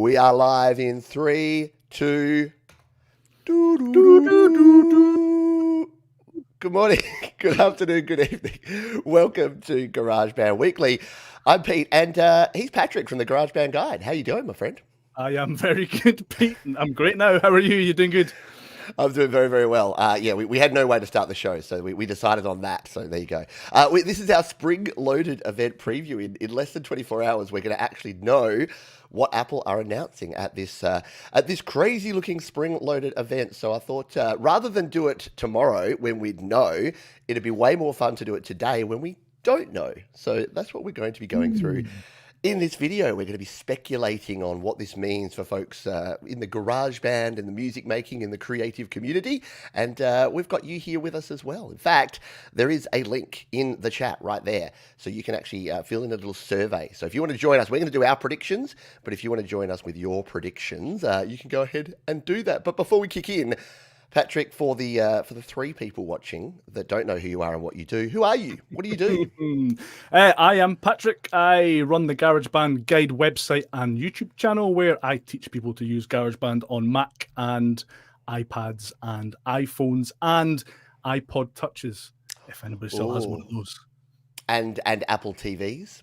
We are live in 3, 2. Good morning, good afternoon, good evening. Welcome to GarageBand Weekly. I'm Pete, and he's Patrick from the GarageBand Guide. How you doing, my friend? I am very good, Pete. I'm great now. How are you? You doing good? I'm doing very, very well. We had no way to start the show, so we decided on that. So there you go. This is our spring-loaded event preview. In less than 24 hours, we're going to actually know what Apple are announcing at this crazy-looking spring-loaded event. So I thought rather than do it tomorrow when we'd know, it'd be way more fun to do it today when we don't know. So that's what we're going to be going through. In this video, we're going to be speculating on what this means for folks in the GarageBand and the music making and the creative community. And we've got you here with us as well. In fact, there is a link in the chat right there. So you can actually fill in a little survey. So if you want to join us, we're going to do our predictions. But if you want to join us with your predictions, you can go ahead and do that. But before we kick in, Patrick, for the 3 people watching that don't know who you are and what you do, who are you? What do you do? I am Patrick. I run the GarageBand Guide website and YouTube channel where I teach people to use GarageBand on Mac and iPads and iPhones and iPod Touches, if anybody still has one of those. And Apple TVs.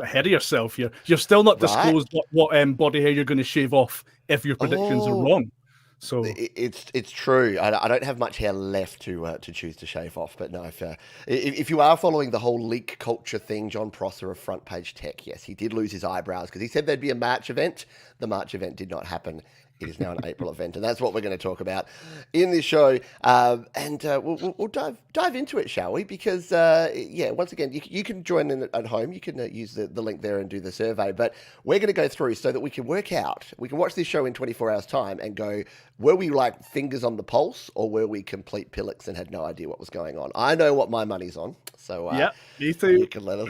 Ahead of yourself here. You've still not disclosed what body hair you're going to shave off if your predictions are wrong. So it's true. I don't have much hair left to choose to shave off. But no, if you are following the whole leak culture thing, John Prosser of Front Page Tech, yes, he did lose his eyebrows because he said there'd be a March event. The March event did not happen. It is now an April event, and that's what we're going to talk about in this show. We'll dive into it, shall we? Because, once again, you can join in at home. You can use the link there and do the survey. But we're going to go through so that we can work out. We can watch this show in 24 hours' time and go, were we like fingers on the pulse, or were we complete pillocks and had no idea what was going on? I know what my money's on. So yeah, me too. You can let us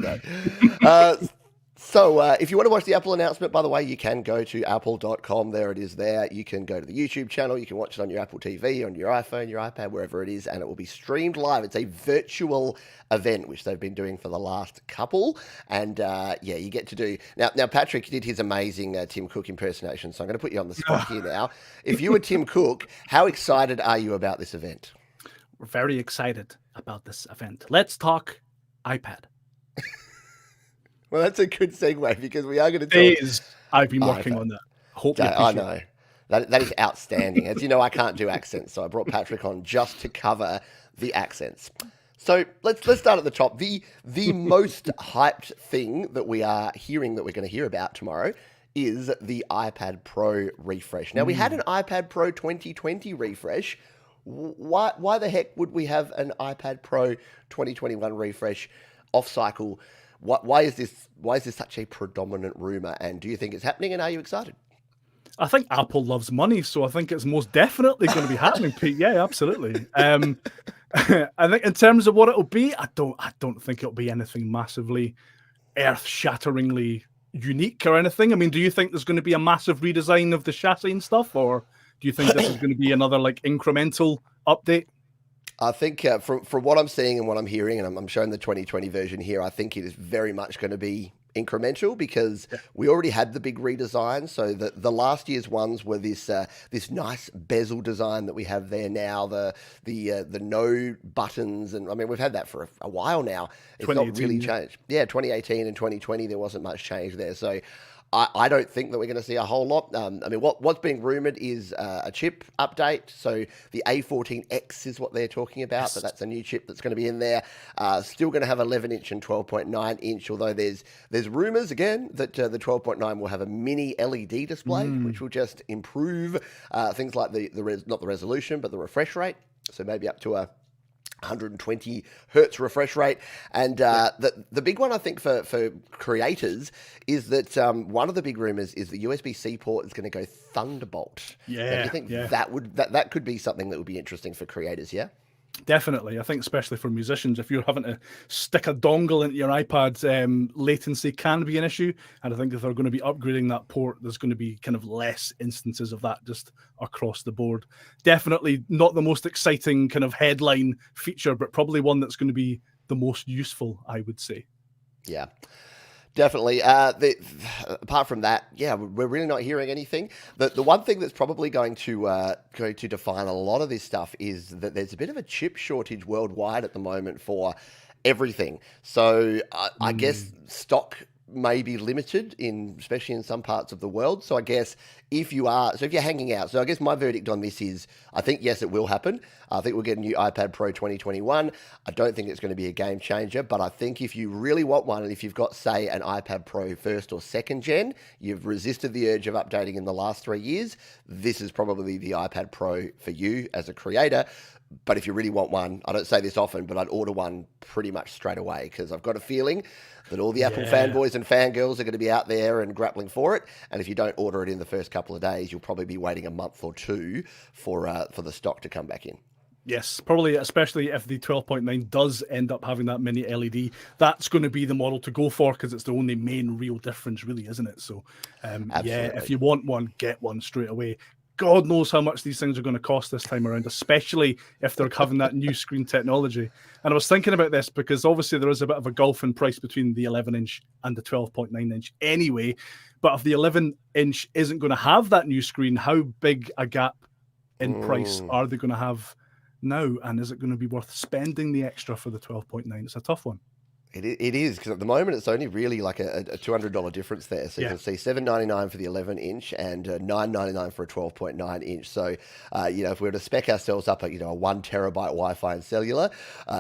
know. So if you want to watch the Apple announcement, by the way, you can go to apple.com. There it is there. You can go to the YouTube channel. You can watch it on your Apple TV, on your iPhone, your iPad, wherever it is, and it will be streamed live. It's a virtual event, which they've been doing for the last couple. And, you get to do... Now, Patrick did his amazing Tim Cook impersonation, so I'm going to put you on the spot here now. If you were Tim Cook, how excited are you about this event? We're very excited about this event. Let's talk iPad. Well, that's a good segue because we are going to talk... I've been working on that. I know. That is outstanding. As you know, I can't do accents, so I brought Patrick on just to cover the accents. So let's start at the top. The most hyped thing that we are hearing that we're going to hear about tomorrow is the iPad Pro refresh. Now, we had an iPad Pro 2020 refresh. Why the heck would we have an iPad Pro 2021 refresh off cycle? Why is this such a predominant rumor? And do you think it's happening? And are you excited? I think Apple loves money, so I think it's most definitely going to be happening, Pete. Yeah, absolutely. I think in terms of what it'll be, I don't think it'll be anything massively earth-shatteringly unique or anything. I mean, do you think there's going to be a massive redesign of the chassis and stuff, or do you think this is going to be another like incremental update? I think from what I'm seeing and what I'm hearing, and I'm showing the 2020 version here, I think it is very much going to be incremental because we already had the big redesign. So the last year's ones were this nice bezel design that we have there now, the no buttons, and I mean we've had that for a while now. It's not really changed. Yeah, 2018 and 2020 there wasn't much change there. So I don't think that we're going to see a whole lot. I mean, what's being rumored is a chip update. So the A14X is what they're talking about, but that's a new chip that's going to be in there. Still going to have 11-inch and 12.9 inch, although there's rumors again that the 12.9 will have a mini LED display, which will just improve things like not the resolution, but the refresh rate. So maybe up to a 120 hertz refresh rate. And the big one, I think, for creators is that one of the big rumors is the USB-C port is going to go Thunderbolt. Yeah. Do you think that could be something that would be interesting for creators, yeah? Definitely. I think especially for musicians, if you're having to stick a dongle into your iPad, latency can be an issue. And I think if they're going to be upgrading that port, there's going to be kind of less instances of that just across the board. Definitely not the most exciting kind of headline feature, but probably one that's going to be the most useful, I would say. Yeah. Definitely. Apart from that, yeah, we're really not hearing anything. The one thing that's probably going to define a lot of this stuff is that there's a bit of a chip shortage worldwide at the moment for everything. So I guess stock may be limited especially in some parts of the world. So I guess if you're hanging out, so I guess my verdict on this is, I think, yes, it will happen. I think we'll get a new iPad Pro 2021. I don't think it's going to be a game changer, but I think if you really want one, and if you've got, say, an iPad Pro first or second gen, you've resisted the urge of updating in the last 3 years, this is probably the iPad Pro for you as a creator. But if you really want one, I don't say this often, but I'd order one pretty much straight away, because I've got a feeling that all the Apple fanboys and fangirls are going to be out there and grappling for it. And if you don't order it in the first couple of days, you'll probably be waiting a month or two for the stock to come back in. Yes, probably, especially if the 12.9 does end up having that mini LED. That's going to be the model to go for, because it's the only main real difference, really, isn't it? So, yeah, if you want one, get one straight away. God knows how much these things are going to cost this time around, especially if they're having that new screen technology. And I was thinking about this because obviously there is a bit of a gulf in price between the 11-inch and the 12.9 inch anyway. But if the 11-inch isn't going to have that new screen, how big a gap in price are they going to have now? And is it going to be worth spending the extra for the 12.9? It's a tough one. It is, because at the moment it's only really like a $200 difference there. So you can see $799 for the 11-inch and $999 for a 12.9-inch. So, if we were to spec ourselves up at, a 1 terabyte Wi-Fi and cellular,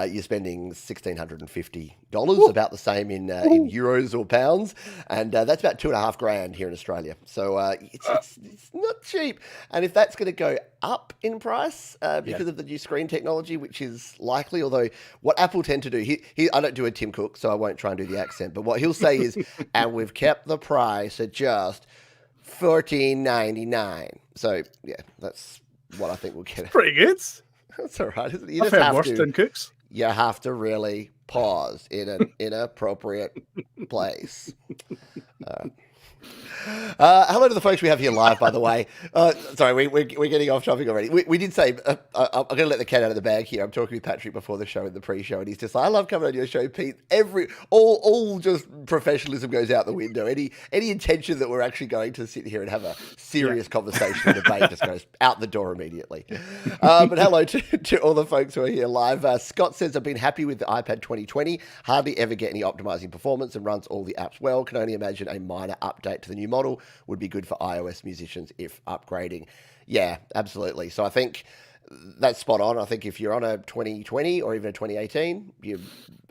you're spending $1,650, about the same in euros or pounds. And that's about $2,500 here in Australia. So it's not cheap. And if that's going to go up in price because of the new screen technology, which is likely, although what Apple tend to do, I don't do a Tim Cook, so I won't try and do the accent, but what he'll say is, and we've kept the price at just $14.99. So yeah, that's what I think we'll get. Pretty good. That's all right. You I've had worse than Cooks. You have to really pause in an inappropriate place. Hello to the folks we have here live, by the way. Sorry, we're getting off topic already. We did say, I'm going to let the cat out of the bag here. I'm talking with Patrick before the show and the pre-show, and he's just like, I love coming on your show, Pete. All just professionalism goes out the window. Any intention that we're actually going to sit here and have a serious conversation or debate just goes out the door immediately. But hello to all the folks who are here live. Scott says, I've been happy with the iPad 2020. Hardly ever get any optimizing performance and runs all the apps well. Can only imagine a minor update to the new model would be good for iOS musicians if upgrading. Yeah, absolutely. So I think that's spot on. I think if you're on a 2020 or even a 2018,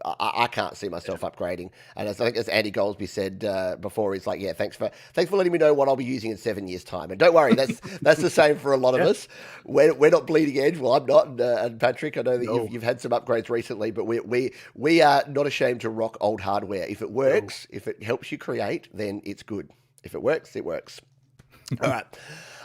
I can't see myself upgrading. And I think as Andy Goldsby said before, he's like, yeah, thanks for letting me know what I'll be using in 7 years' time. And don't worry, that's the same for a lot of us. We're not bleeding edge. Well, I'm not. And Patrick, I know that you've had some upgrades recently, but we are not ashamed to rock old hardware. If it works, if it helps you create, then it's good. If it works, it works. All right.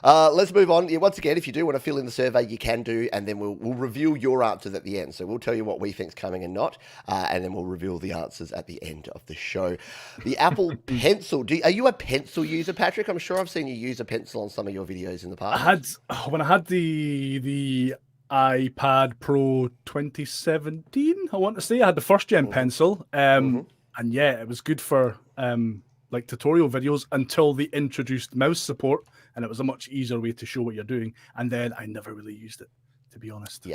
Let's move on. Once again, if you do want to fill in the survey, you can do, and then we'll reveal your answers at the end. So we'll tell you what we think's coming and not, and then we'll reveal the answers at the end of the show. The Apple Pencil. Are you a pencil user, Patrick? I'm sure I've seen you use a pencil on some of your videos in the past. When I had the iPad Pro 2017, I want to say, I had the first gen pencil, and yeah, it was good for like tutorial videos until they introduced mouse support, and it was a much easier way to show what you're doing. And then I never really used it, to be honest.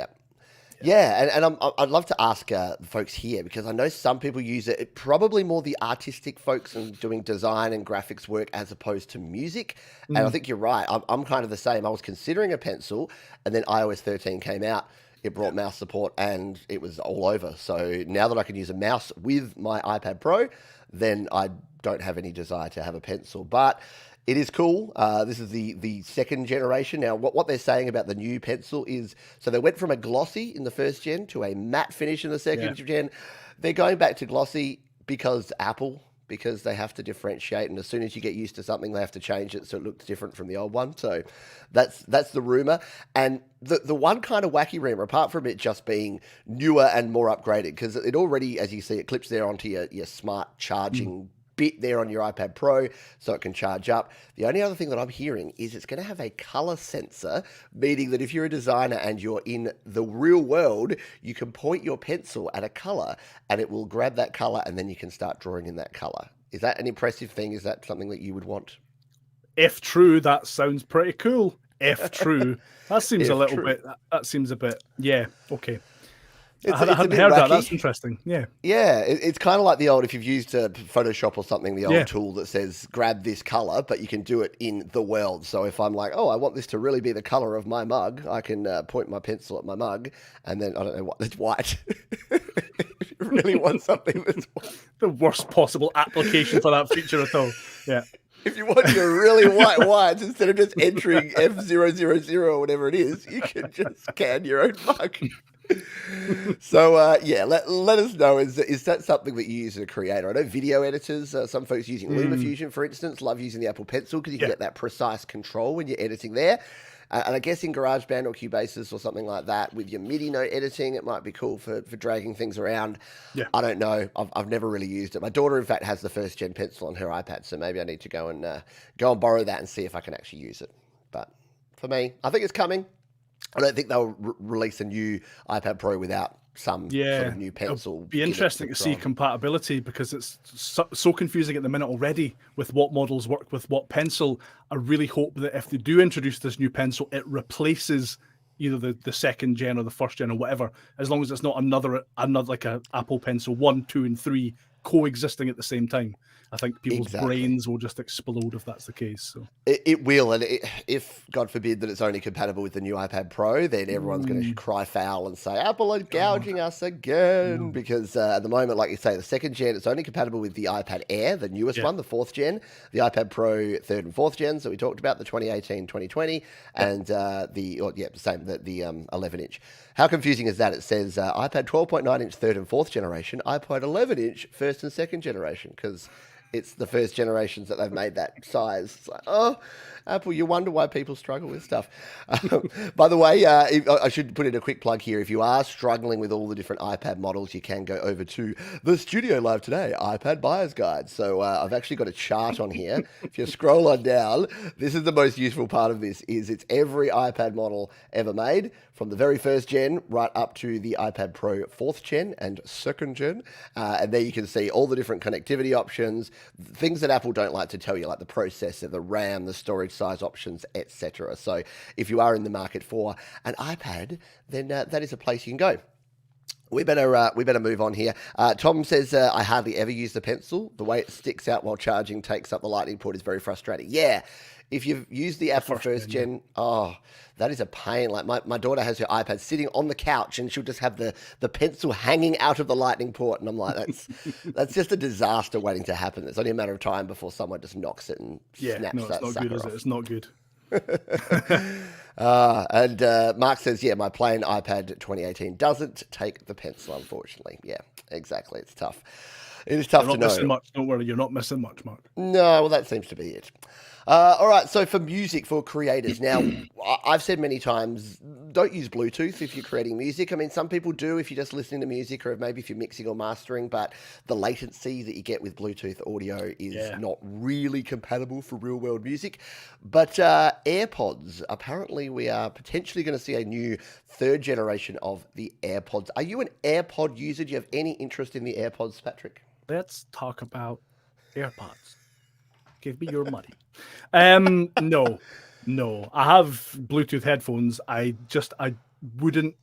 Yeah, and I'd love to ask folks here, because I know some people use it, probably more the artistic folks and doing design and graphics work as opposed to music. And I think you're right. I'm kind of the same. I was considering a pencil, and then iOS 13 came out. It brought mouse support, and it was all over. So now that I can use a mouse with my iPad Pro, then I don't have any desire to have a pencil. But it is cool. This is the second generation. Now, what they're saying about the new pencil is, so they went from a glossy in the first gen to a matte finish in the second gen. They're going back to glossy because they have to differentiate, and as soon as you get used to something, they have to change it so it looks different from the old one. So that's the rumor. And the one kind of wacky rumor, apart from it just being newer and more upgraded, because it already, as you see, it clips there onto your smart charging bit there on your iPad Pro so it can charge up. The only other thing that I'm hearing is it's going to have a color sensor, meaning that if you're a designer and you're in the real world, you can point your pencil at a color and it will grab that color, and then you can start drawing in that color. Is that an impressive thing? Is that something that you would want? If true, that sounds pretty cool. If true, that seems a If little true. bit. That seems a bit. Yeah. Okay. It's I a hadn't bit heard wacky. that. That's interesting. Yeah. Yeah, it's kind of like the old, if you've used Photoshop or something, the old Yeah. tool that says grab this color, but you can do it in the world. So if I'm like, oh, I want this to really be the color of my mug, I can point my pencil at my mug, and then I don't know what, it's white. If you really want something that's white. The worst possible application for that feature at all. Yeah. If you want your really white whites, instead of just entering F000 or whatever it is, you can just scan your own mug. So yeah, let us know, is that something that you use as a creator? I know video editors, some folks using LumaFusion, for instance, love using the Apple Pencil because you can get that precise control when you're editing there. And I guess in GarageBand or Cubasis or something like that, with your MIDI note editing, it might be cool for dragging things around. Yeah. I don't know. I've never really used it. My daughter, in fact, has the first gen pencil on her iPad, so maybe I need to go and borrow that and see if I can actually use it. But for me, I think it's coming. I don't think they'll release a new iPad Pro without some sort of new pencil. It'll be interesting to see compatibility, because it's so confusing at the minute already with what models work with what pencil. I really hope that if they do introduce this new pencil, it replaces either the second gen or the first gen or whatever, as long as it's not another like a Apple Pencil 1, 2, and 3 coexisting at the same time. I think people's brains will just explode if that's the case. So it will, and if God forbid that it's only compatible with the new iPad Pro, then everyone's going to cry foul and say Apple are gouging us again. Because at the moment, like you say, the second gen, it's only compatible with the iPad Air, the newest one, the fourth gen, the iPad Pro third and fourth gens that we talked about, the 2018, 2020, and the 11-inch. How confusing is that? It says iPad 12.9-inch third and fourth generation, iPad 11-inch first and second generation, because it's the first generations that they've made that size. It's like, oh, Apple, you wonder why people struggle with stuff. By the way, I should put in a quick plug here. If you are struggling with all the different iPad models, you can go over to the Studio Live Today iPad Buyer's Guide. So I've actually got a chart on here. If you scroll on down, this is the most useful part of this, is it's every iPad model ever made, from the very first gen right up to the iPad Pro 4th gen and 2nd gen. And there you can see all the different connectivity options, things that Apple don't like to tell you, like the processor, the RAM, the storage size options, etc. So if you are in the market for an iPad, then that is a place you can go. We better move on here. Tom says, I hardly ever use the pencil. The way it sticks out while charging takes up the lightning port is very frustrating. Yeah. If you've used the Apple first gen, that is a pain. Like my daughter has her iPad sitting on the couch and she'll just have the pencil hanging out of the lightning port. And I'm like, that's just a disaster waiting to happen. It's only a matter of time before someone just knocks it and snaps that sucker off. It's not good. And Mark says, yeah, my plain iPad 2018 doesn't take the pencil, unfortunately. Yeah, exactly. It's tough. It is tough to know. You're not missing much. Don't worry, you're not missing much, Mark. No, well, that seems to be it. All right, so for music, for creators, now, I've said many times, don't use Bluetooth if you're creating music. I mean, some people do if you're just listening to music, or maybe if you're mixing or mastering, but the latency that you get with Bluetooth audio is not really compatible for real-world music. But AirPods, apparently we are potentially going to see a new third generation of the AirPods. Are you an AirPod user? Do you have any interest in the AirPods, Patrick? Let's talk about AirPods. Give me your money. No. I have Bluetooth headphones. I wouldn't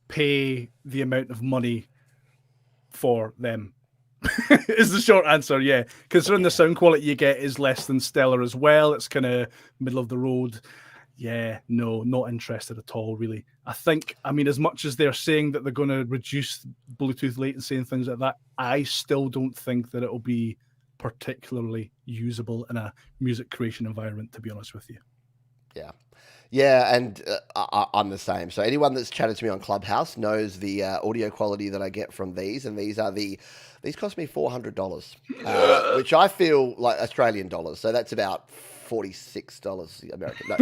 pay the amount of money for them. Is the short answer, yeah. Considering the sound quality you get is less than stellar as well. It's kind of middle of the road. Yeah, no, not interested at all, really. I mean, as much as they're saying that they're going to reduce Bluetooth latency and things like that, I still don't think that it'll be particularly usable in a music creation environment, to be honest with you. Yeah, and I'm the same. So anyone that's chatted to me on Clubhouse knows the audio quality that I get from these, and these cost me $400, which I feel like Australian dollars. So that's about $46 American. No,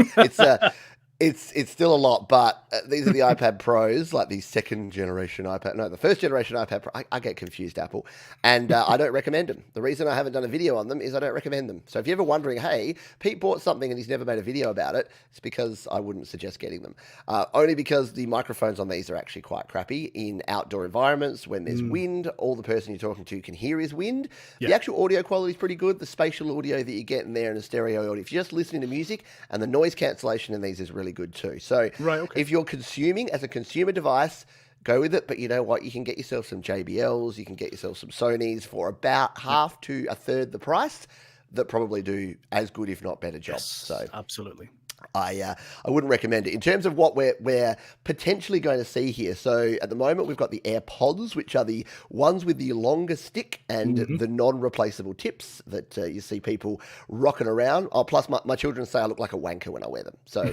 It's still a lot, but these are the iPad Pros, like the second generation iPad. No, the first generation iPad Pro. I get confused, Apple, and I don't recommend them. The reason I haven't done a video on them is I don't recommend them. So if you're ever wondering, hey, Pete bought something and he's never made a video about it, it's because I wouldn't suggest getting them. Only because the microphones on these are actually quite crappy in outdoor environments. When there's wind, all the person you're talking to can hear is wind. The actual audio quality is pretty good. The spatial audio that you get in there and the stereo audio, if you're just listening to music, and the noise cancellation in these is really good too. So if you're consuming as a consumer device, go with it. But you know what? You can get yourself some JBLs, you can get yourself some Sonys for about half to a third the price that probably do as good, if not better, jobs. So absolutely. I wouldn't recommend it. In terms of what we're potentially going to see here, so at the moment we've got the AirPods, which are the ones with the longer stick and the non-replaceable tips that you see people rocking around. Oh, plus my children say I look like a wanker when I wear them. So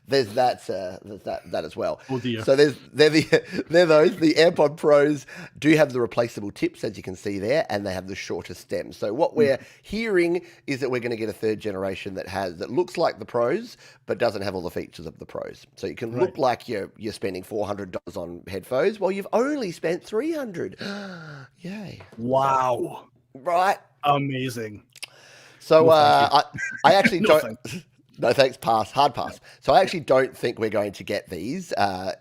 there's that as well. Oh dear. So they're those. The AirPod Pros do have the replaceable tips, as you can see there, and they have the shorter stems. So what we're hearing is that we're going to get a third generation that looks like the Pros, but doesn't have all the features of the Pros. So you can look like you're spending $400 on headphones while you've only spent $300. Yay! Wow! Right? Amazing. So I actually No, don't. thanks. No thanks. Pass. Hard pass. So I actually don't think we're going to get these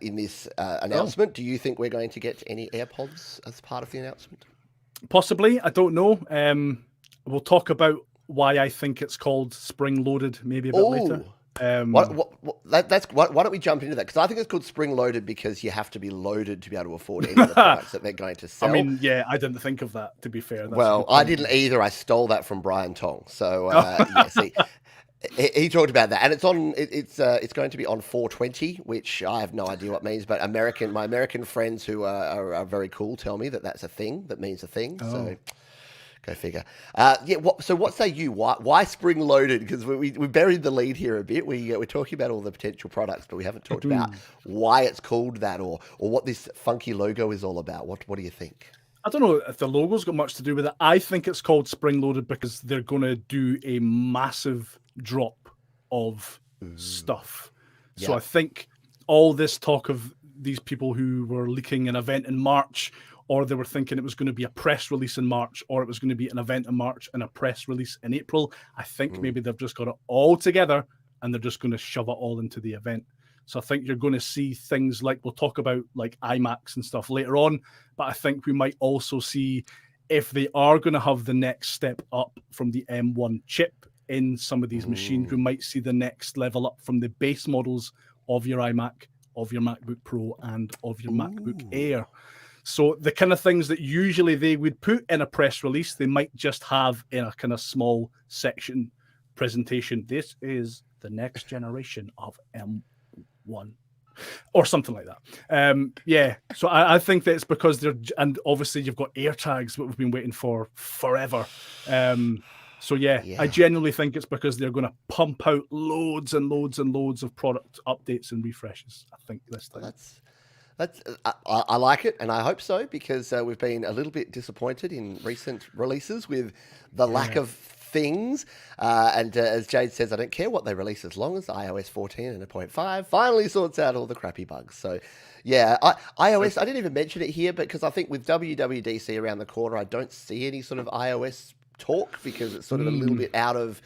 in this announcement. Do you think we're going to get any AirPods as part of the announcement? Possibly. I don't know. We'll talk about why I think it's called spring-loaded maybe a bit later. Why don't we jump into that? Because I think it's called spring-loaded because you have to be loaded to be able to afford any of the products that they're going to sell. I mean, yeah, I didn't think of that, to be fair. Well, I didn't either. I stole that from Brian Tong. So, see, he talked about that. And it's going to be on 420, which I have no idea what it means. But my American friends who are very cool tell me that that's a thing, that means a thing. Oh. So... go figure. So what say you? Why spring loaded? Because we buried the lead here a bit. We're talking about all the potential products, but we haven't talked about why it's called that or what this funky logo is all about. What do you think? I don't know if the logo's got much to do with it. I think it's called spring loaded because they're going to do a massive drop of stuff. So I think all this talk of these people who were leaking an event in March, or they were thinking it was going to be a press release in March, or it was going to be an event in March and a press release in April. I think maybe they've just got it all together and they're just going to shove it all into the event. So I think you're going to see things like, we'll talk about like iMacs and stuff later on, but I think we might also see, if they are going to have the next step up from the M1 chip in some of these machines, we might see the next level up from the base models of your iMac, of your MacBook Pro, and of your MacBook Air. So the kind of things that usually they would put in a press release, they might just have in a kind of small section presentation. This is the next generation of M1 or something like that. So I think that it's because and obviously you've got AirTags that we've been waiting for forever. I genuinely think it's because they're going to pump out loads and loads and loads of product updates and refreshes. I think this time. I like it, and I hope so, because we've been a little bit disappointed in recent releases with the lack of things. And as Jade says, I don't care what they release as long as iOS 14 and 1.5 finally sorts out all the crappy bugs. So, iOS, I didn't even mention it here, because I think with WWDC around the corner, I don't see any sort of iOS talk because it's sort of a little bit out of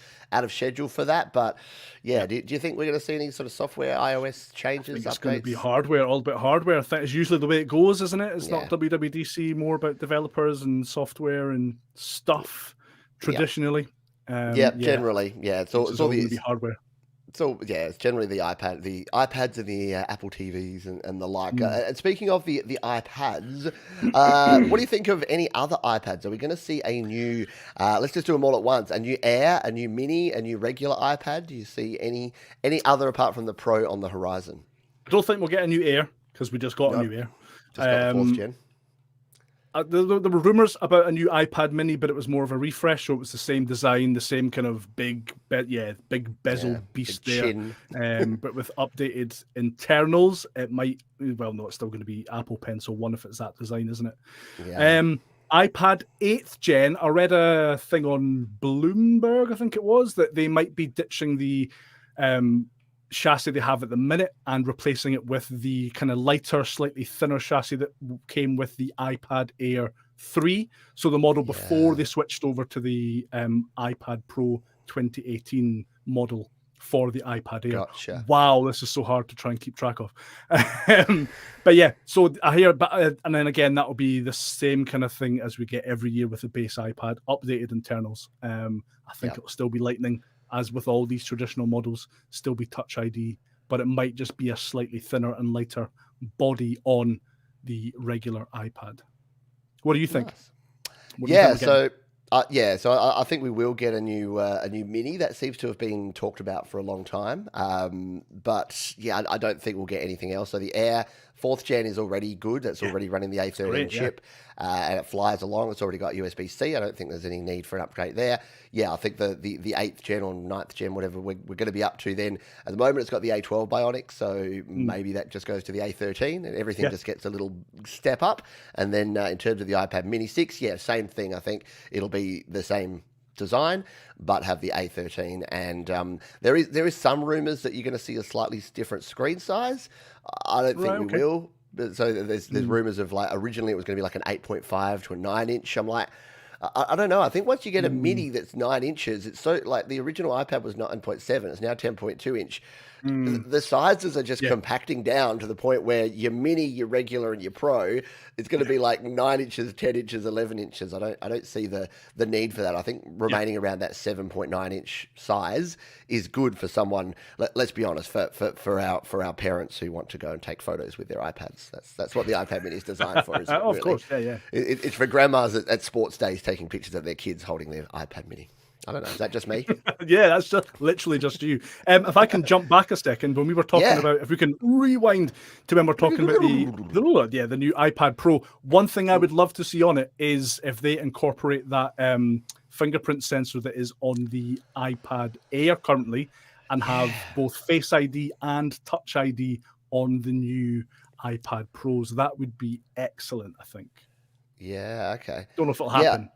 schedule for that. But do you think we're going to see any sort of software iOS changes? I think it's updates? going to be hardware, all about hardware. I think it's usually the way it goes, isn't it? It's not WWDC, more about developers and software and stuff traditionally. Generally, it's all going to be hardware. So it's generally the iPads and the Apple TVs and the like. And speaking of the iPads, what do you think of any other iPads? Are we going to see a new? Let's just do them all at once. A new Air, a new Mini, a new regular iPad. Do you see any other apart from the Pro on the horizon? I don't think we'll get a new Air because we just got a new Air. Just got the 4th gen. There were rumors about a new iPad Mini, but it was more of a refresh, so it was the same design, the same kind of big bezel beast there, but with updated internals. It might, it's still going to be Apple Pencil 1 if it's that design, isn't it? iPad 8th gen, I read a thing on Bloomberg, I think it was, that they might be ditching the chassis they have at the minute and replacing it with the kind of lighter, slightly thinner chassis that came with the iPad Air 3. So the model before they switched over to the iPad Pro 2018 model for the iPad Air. Gotcha. Wow, this is so hard to try and keep track of. But yeah, so I hear, and then again, that will be the same kind of thing as we get every year with the base iPad, updated internals. I think it'll still be Lightning, as with all these traditional models, still be Touch ID, but it might just be a slightly thinner and lighter body on the regular iPad. What do you think? Nice. So I think we will get a new Mini. That seems to have been talked about for a long time. But yeah, I don't think we'll get anything else. So the Air 4th gen is already good. That's already running the A13 chip, and it flies along. It's already got USB-C. I don't think there's any need for an upgrade there. Yeah, I think the 8th gen or 9th gen, whatever we're going to be up to then. At the moment, it's got the A12 Bionic, so maybe that just goes to the A13 and everything just gets a little step up. And then in terms of the iPad Mini 6, same thing. I think it'll be the same design, but have the A13. And there is some rumors that you're going to see a slightly different screen size. I don't think we will. So there's rumors of, like, originally it was going to be like an 8.5 to a 9-inch. I'm like, I don't know. I think once you get a Mini that's 9 inches, it's so, like, the original iPad was 9.7. It's now 10.2 inch. The sizes are just compacting down to the point where your Mini, your regular, and your Pro, it's going to be like 9 inches, 10 inches, 11 inches. I don't see the need for that. I think remaining around that 7.9 inch size is good for someone. Let's be honest, for our parents who want to go and take photos with their iPads. That's what the iPad Mini is designed for. Isn't it, of course, yeah. It's for grandmas at sports days taking pictures of their kids holding their iPad Mini. I don't know. Is that just me? Yeah, that's just literally just you. If I can jump back a second, when we were talking about, if we can rewind to when we're talking about the new iPad Pro, one thing I would love to see on it is if they incorporate that fingerprint sensor that is on the iPad Air currently, and have both Face ID and Touch ID on the new iPad Pros. That would be excellent, I think. Yeah. Okay. Don't know if it'll happen.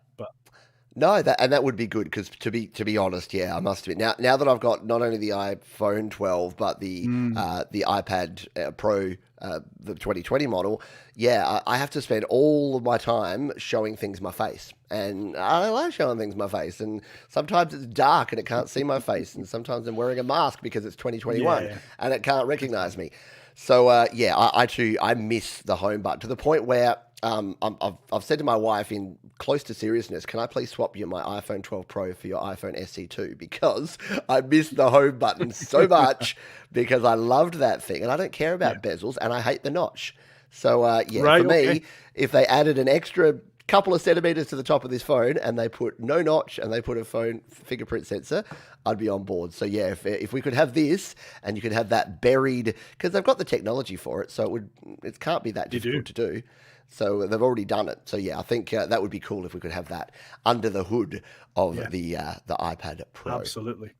No, that would be good, because to be honest, I must admit, now that I've got not only the iPhone 12 but the iPad Pro, the 2020 model, I have to spend all of my time showing things my face, and I like showing things my face, and sometimes it's dark and it can't see my face, and sometimes I'm wearing a mask because it's 2021 and it can't recognize me. So I too miss the home button, to the point where I've said to my wife, in close to seriousness, can I please swap you my iPhone 12 Pro for your iPhone SE2? Because I miss the home button so much, because I loved that thing, and I don't care about bezels, and I hate the notch. So for me, if they added an extra couple of centimeters to the top of this phone and they put no notch and they put a phone fingerprint sensor, I'd be on board. So if we could have this, and you could have that buried, because they've got the technology for it, so it can't be that difficult to do. So they've already done it. So I think that would be cool if we could have that under the hood of the iPad Pro. Absolutely.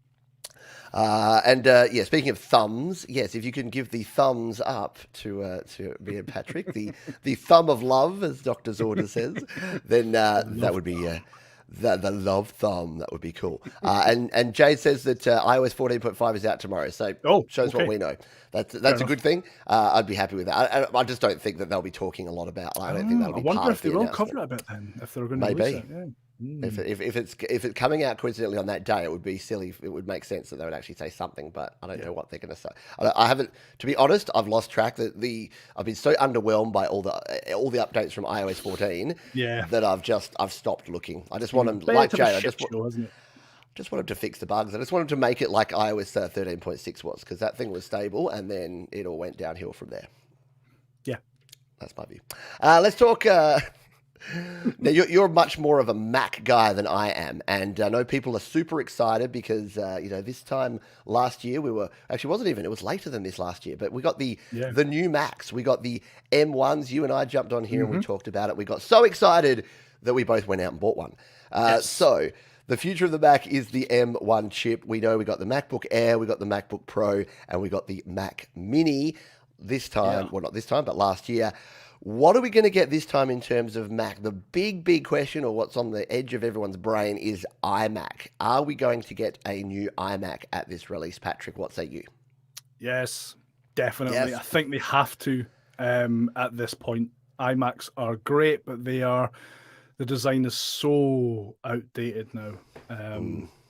Speaking of thumbs, yes, if you can give the thumbs up to me and Patrick, the thumb of love, as Dr. Zorda says, then that would be the love thumb. That would be cool. And Jade says that iOS 14.5 is out tomorrow, so shows what we know. That's a good thing. I'd be happy with that. I just don't think that they'll be talking a lot about. I don't think that'll be part of the announcement. I wonder if they will cover it a bit then, if they're going to release it. Yeah. If it's coming out coincidentally on that day, it would be silly. It would make sense that they would actually say something, but I don't know what they're going to say. I haven't, to be honest. I've lost track. I've been so underwhelmed by all the updates from iOS 14 that I've stopped looking. I just want them, like Jay. I just want them to fix the bugs. I just want them to make it like iOS 13.6 was, because that thing was stable, and then it all went downhill from there. Yeah, that's my view. Let's talk. Now, you're much more of a Mac guy than I am, and I know people are super excited because this time last year it was later than this last year, but we got the new Macs. We got the M1s. You and I jumped on here and we talked about it. We got so excited that we both went out and bought one. So the future of the Mac is the M1 chip. We know we got the MacBook Air, we got the MacBook Pro, and we got the Mac Mini this time. Well, not this time, but last year. What are we going to get this time in terms of Mac? The big question, or what's on the edge of everyone's brain, is iMac. Are we going to get a new iMac at this release, Patrick? What say you? Yes, definitely. Yes. I think they have to at this point. iMacs are great, but the design is so outdated now.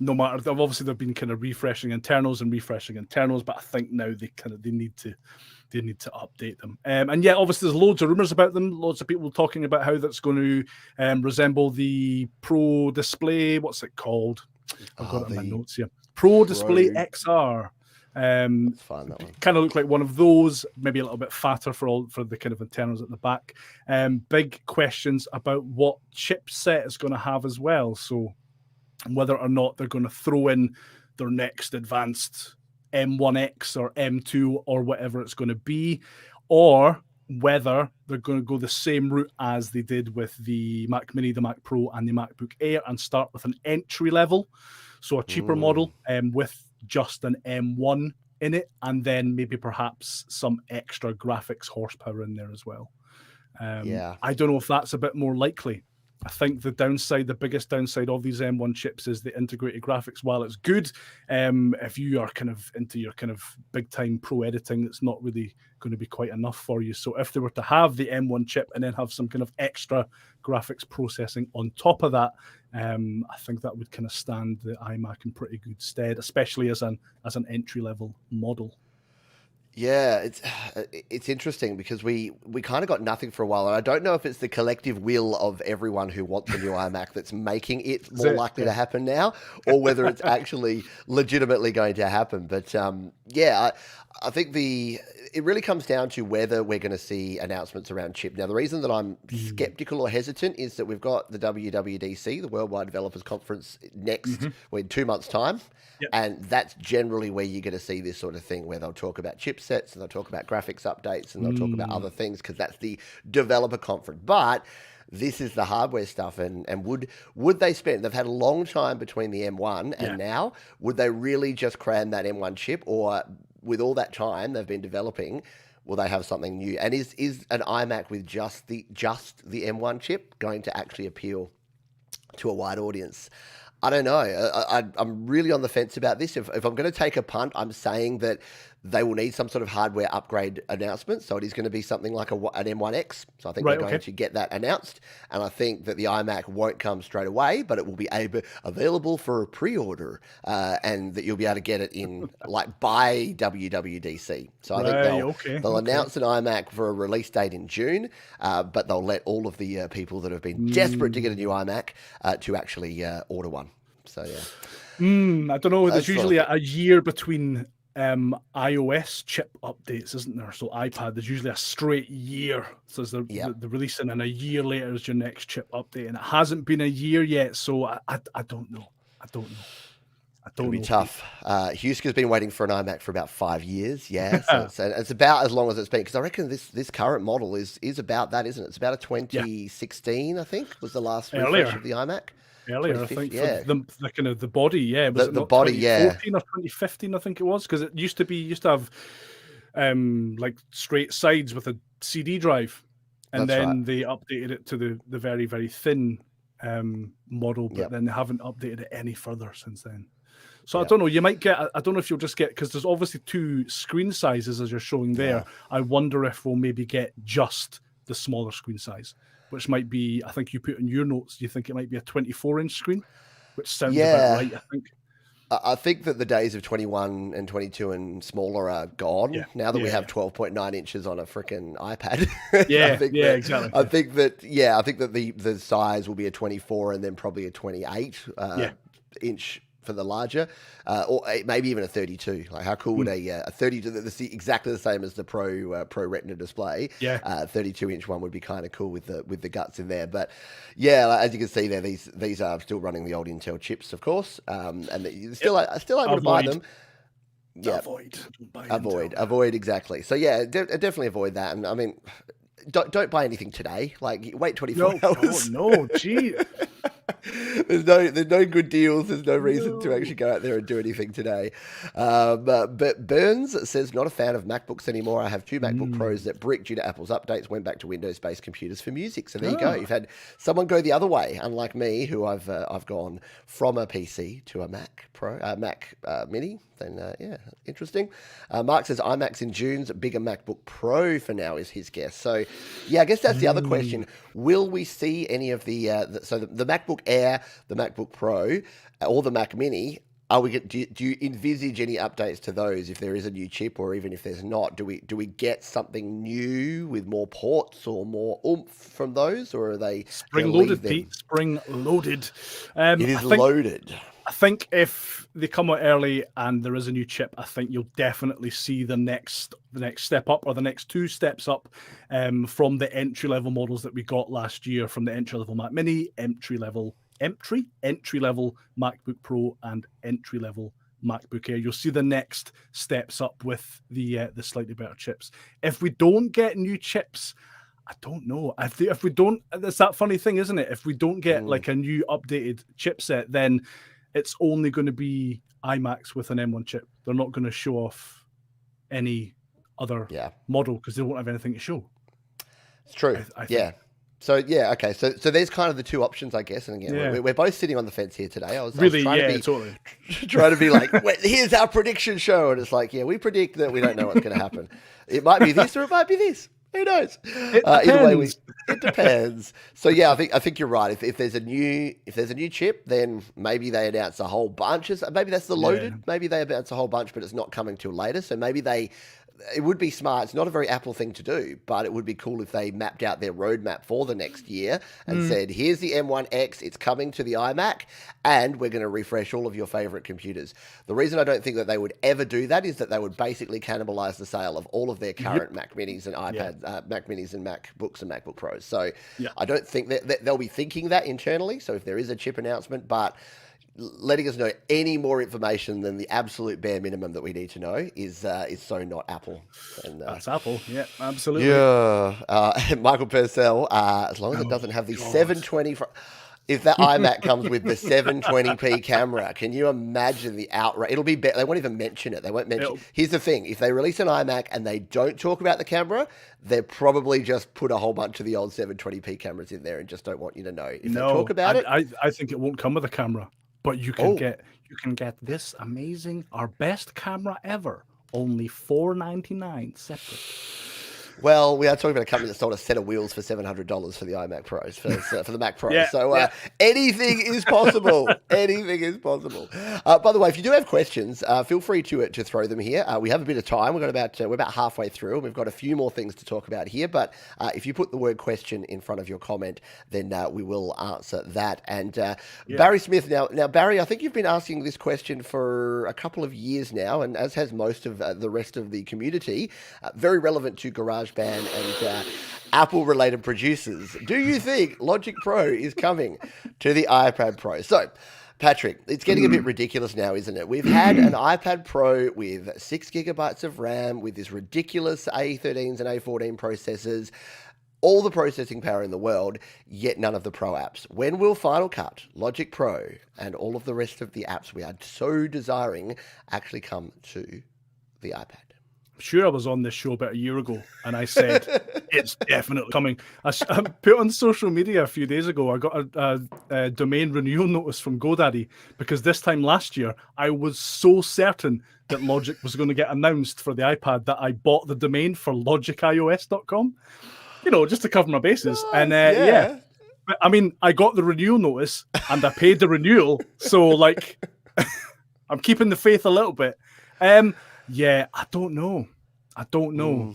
No matter, obviously they've been kind of refreshing internals, but I think now they need to update them. And yeah, obviously there's loads of rumors about them. Loads of people talking about how that's going to resemble the Pro Display. What's it called? I've got it in my notes here. Pro Display XR. Let's find that one. Kind of look like one of those, maybe a little bit fatter for the kind of internals at the back. Big questions about what chipset it's going to have as well. So whether or not they're going to throw in their next advanced M1X or M2 or whatever it's going to be, or whether they're going to go the same route as they did with the Mac Mini, the Mac Pro, and the MacBook Air and start with an entry level, so a cheaper model with just an M1 in it, and then maybe perhaps some extra graphics horsepower in there as well. I don't know if that's a bit more likely. I think the biggest downside of these M1 chips is the integrated graphics. While it's good, if you are kind of into your kind of big time pro editing, it's not really going to be quite enough for you. So if they were to have the M1 chip and then have some kind of extra graphics processing on top of that, I think that would kind of stand the iMac in pretty good stead, especially as an entry level model. Yeah, it's interesting because we kind of got nothing for a while, and I don't know if it's the collective will of everyone who wants a new iMac that's making it more likely to happen now, or whether it's actually legitimately going to happen. But yeah, I think it really comes down to whether we're going to see announcements around chip. Now, the reason that I'm skeptical or hesitant is that we've got the WWDC, the Worldwide Developers Conference, next in 2 months' time. Yep. And that's generally where you're going to see this sort of thing, where they'll talk about chipsets and they'll talk about graphics updates and they'll talk about other things, because that's the developer conference. But this is the hardware stuff, and would they spend? They've had a long time between the M1 and now. Would they really just cram that M1 chip, or with all that time they've been developing, will they have something new? And is an iMac with just the M1 chip going to actually appeal to a wide audience? I don't know. I'm really on the fence about this. If I'm going to take a punt, I'm saying that they will need some sort of hardware upgrade announcement. So it is going to be something like an M1X. So I think they're going to get that announced. And I think that the iMac won't come straight away, but it will be available for a pre-order, and that you'll be able to get it in by WWDC. So I think they'll announce an iMac for a release date in June, but they'll let all of the people that have been desperate to get a new iMac to actually order one. So yeah. I don't know. There's usually a year between iOS chip updates, isn't there? So iPad, there's usually a straight year. So they're releasing, and a year later is your next chip update, and it hasn't been a year yet. So I don't know. It'll be tough. Huska's been waiting for an iMac for about 5 years. Yeah, so it's about as long as it's been, because I reckon this current model is about that, isn't it? It's about a 2016, I think, was the last refresh of the iMac. Earlier, I think, for the kind of the body, was the body, 2014 or 2015, I think it was, because it used to have like straight sides with a CD drive, and then they updated it to the very, very thin model, but then they haven't updated it any further since then. So I don't know. You might get. I don't know if you'll just get, because there's obviously 2 screen sizes as you're showing there. Yeah. I wonder if we'll maybe get just the smaller screen size, which might be, I think you put in your notes, you think it might be a 24-inch screen, which sounds about right, I think. I think that the days of 21 and 22 and smaller are gone now that we have 12.9 inches on a freaking iPad. Exactly. I think that the size will be a 24 and then probably a 28 inch for the larger, or maybe even a 32. Like, how cool would a 32? That's exactly the same as the Pro Retina display. 32-inch one would be kind of cool with the guts in there. But as you can see there, these are still running the old Intel chips, of course, and you're still able to buy them. Yeah, avoid exactly. So definitely avoid that. And I mean, don't buy anything today. Like, wait 24 hours. No, gee. There's no good deals. There's no reason to actually go out there and do anything today. But Burns says, not a fan of MacBooks anymore. I have two MacBook Pros that brick due to Apple's updates, went back to Windows-based computers for music. So there you go. You've had someone go the other way, unlike me, who I've gone from a PC to a Mac Pro, Mac Mini. Then yeah, interesting. Mark says iMac's in June's bigger MacBook Pro for now is his guess. So yeah, I guess that's the other question. Will we see any of the MacBook Air, the MacBook Pro, or the Mac Mini? Do you envisage any updates to those if there is a new chip, or even if there's not? Do we get something new with more ports or more oomph from those, or are they spring loaded, Pete? Spring loaded. It is loaded. I think if they come out early and there is a new chip, I think you'll definitely see the next step up, or the next two steps up, from the entry level models that we got last year, from the entry level Mac Mini, entry level MacBook Pro, and entry level MacBook Air. You'll see the next steps up with the slightly better chips. If we don't get new chips, I don't know. If we don't, that's that funny thing, isn't it? If we don't get like a new updated chipset, then it's only going to be iMacs with an M1 chip. They're not going to show off any other model because they won't have anything to show. It's true. I think. So yeah, okay. So there's kind of the two options, I guess. And again, we're both sitting on the fence here today. I was trying to be like, here's our prediction show, and it's like, we predict that we don't know what's going to happen. It might be this, or it might be this. Who knows? Either way, it depends. So yeah, I think you're right. If there's a new chip, then maybe they announce a whole bunch. Maybe that's the loaded. Yeah. Maybe they announce a whole bunch, but it's not coming till later. So maybe it would be smart. It's not a very Apple thing to do, but it would be cool if they mapped out their roadmap for the next year and said, here's the M1X, it's coming to the iMac, and we're going to refresh all of your favorite computers. The reason I don't think that they would ever do that is that they would basically cannibalize the sale of all of their current Mac Minis and iPads, Mac Minis and MacBooks and MacBook Pros. So I don't think that they'll be thinking that internally. So if there is a chip announcement, but letting us know any more information than the absolute bare minimum that we need to know is so not Apple. And, that's Apple, yeah, absolutely. Yeah, Michael Purcell, as long as it doesn't have the 720. If that iMac comes with the 720p camera, can you imagine the outrage? It'll be better. They won't even mention it. They won't mention. Here's the thing: if they release an iMac and they don't talk about the camera, they're probably just put a whole bunch of the old 720p cameras in there and just don't want you to know. If they talk about it, I think it won't come with a camera. But you can get this amazing, our best camera ever, only $499 separate. Well, we are talking about a company that sold a set of wheels for $700 for the iMac Pros, for the Mac Pro. Anything is possible. Anything is possible. By the way, if you do have questions, feel free to throw them here. We have a bit of time. We're about halfway through, and we've got a few more things to talk about here. But if you put the word question in front of your comment, then we will answer that. And Barry Smith, now Barry, I think you've been asking this question for a couple of years now, and as has most of the rest of the community. Very relevant to GarageBand and Apple-related producers. Do you think Logic Pro is coming to the iPad Pro? So, Patrick, it's getting a bit ridiculous now, isn't it? We've had an iPad Pro with 6 gigabytes of RAM, with this ridiculous A13s and A14 processors, all the processing power in the world, yet none of the Pro apps. When will Final Cut, Logic Pro, and all of the rest of the apps we are so desiring actually come to the iPad? I'm sure I was on this show about a year ago, and I said it's definitely coming. I put on social media a few days ago, I got a domain renewal notice from GoDaddy because this time last year I was so certain that Logic was going to get announced for the iPad that I bought the domain for logicios.com, just to cover my bases. And I mean, I got the renewal notice and I paid the renewal, so like I'm keeping the faith a little bit. Yeah, I don't know. I don't know.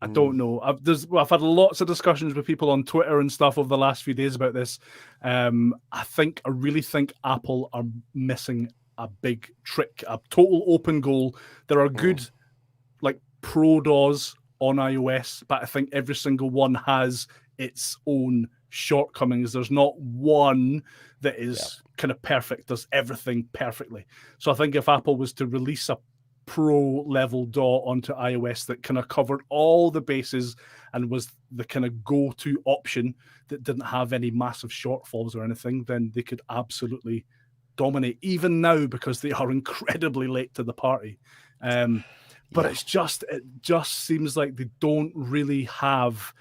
I've had lots of discussions with people on Twitter and stuff over the last few days about this. I really think Apple are missing a big trick, a total open goal. There are good like Pro DAWs on iOS, but I think every single one has its own shortcomings. There's not one that is kind of perfect, does everything perfectly. So I think if Apple was to release a pro level DAW onto iOS that kind of covered all the bases and was the kind of go-to option that didn't have any massive shortfalls or anything, then they could absolutely dominate, even now, because they are incredibly late to the party. But it just seems like they don't really have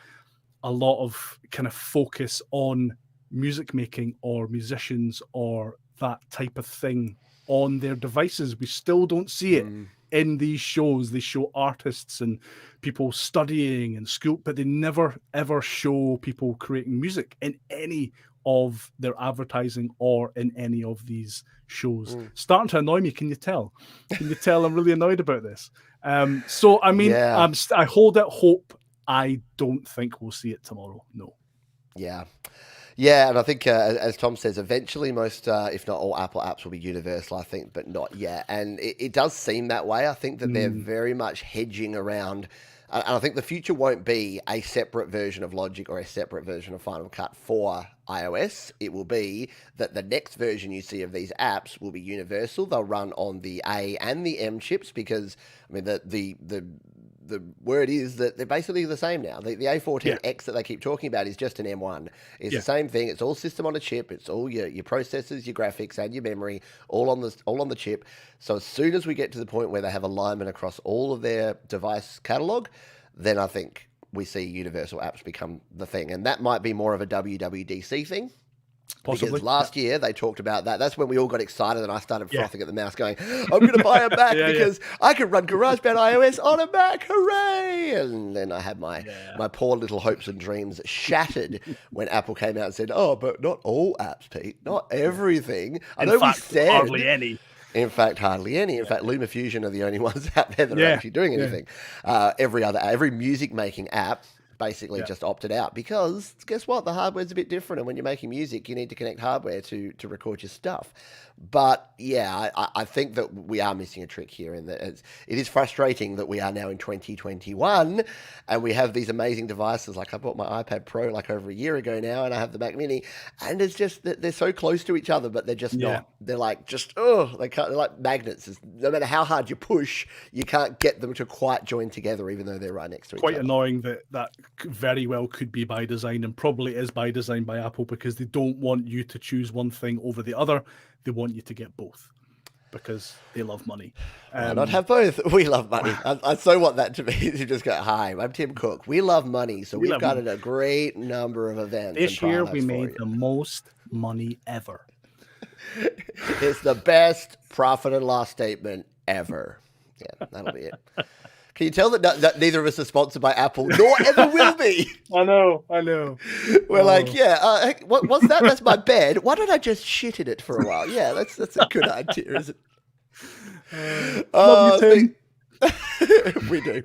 a lot of kind of focus on music making or musicians or that type of thing on their devices. We still don't see it in these shows. They show artists and people studying and school, but they never ever show people creating music in any of their advertising or in any of these shows. Starting to annoy me. Can you tell? Can you tell I'm really annoyed about this? So I mean, I hold out hope. I don't think we'll see it tomorrow. No. Yeah, and I think, as Tom says, eventually most, if not all, Apple apps will be universal, I think, but not yet. And it does seem that way. I think that they're very much hedging around, and I think the future won't be a separate version of Logic or a separate version of Final Cut for iOS. It will be that the next version you see of these apps will be universal. They'll run on the A and the M chips because, I mean, the word is that they're basically the same now. The A14X that they keep talking about is just an M1. It's the same thing. It's all system on a chip. It's all your processors, your graphics, and your memory all on the chip. So as soon as we get to the point where they have alignment across all of their device catalog, then I think we see universal apps become the thing. And that might be more of a WWDC thing. Possibly. Because last year they talked about that. That's when we all got excited and I started frothing at the mouth going, I'm going to buy a Mac because I can run GarageBand iOS on a Mac. Hooray! And then I had my poor little hopes and dreams shattered when Apple came out and said, oh, but not all apps, Pete. Not everything. I know we said hardly any. In fact, hardly any. In fact, LumaFusion are the only ones out there that are actually doing anything. Every music-making app basically just opted out because guess what? The hardware's a bit different, and when you're making music, you need to connect hardware to record your stuff. But yeah, I think that we are missing a trick here, in that it is frustrating that we are now in 2021 and we have these amazing devices. Like I bought my iPad Pro like over a year ago now, and I have the Mac Mini, and it's just that they're so close to each other, but they're just not. They're like they're like magnets. No matter how hard you push, you can't get them to quite join together, even though they're right next to each other. Quite annoying that very well could be by design, and probably is by design by Apple, because they don't want you to choose one thing over the other. They want you to get both because they love money. Why not have both? We love money. I so want that to be to just go, hi, I'm Tim Cook. We love money, so we've got a great number of events. This year we made the most money ever. It's the best profit and loss statement ever. Yeah, that'll be it. Can you tell that neither of us are sponsored by Apple, nor ever will be? I know. We're like, what was that? That's my bed. Why don't I just shit in it for a while? Yeah, that's a good idea, isn't it? Love you, Tim. We do.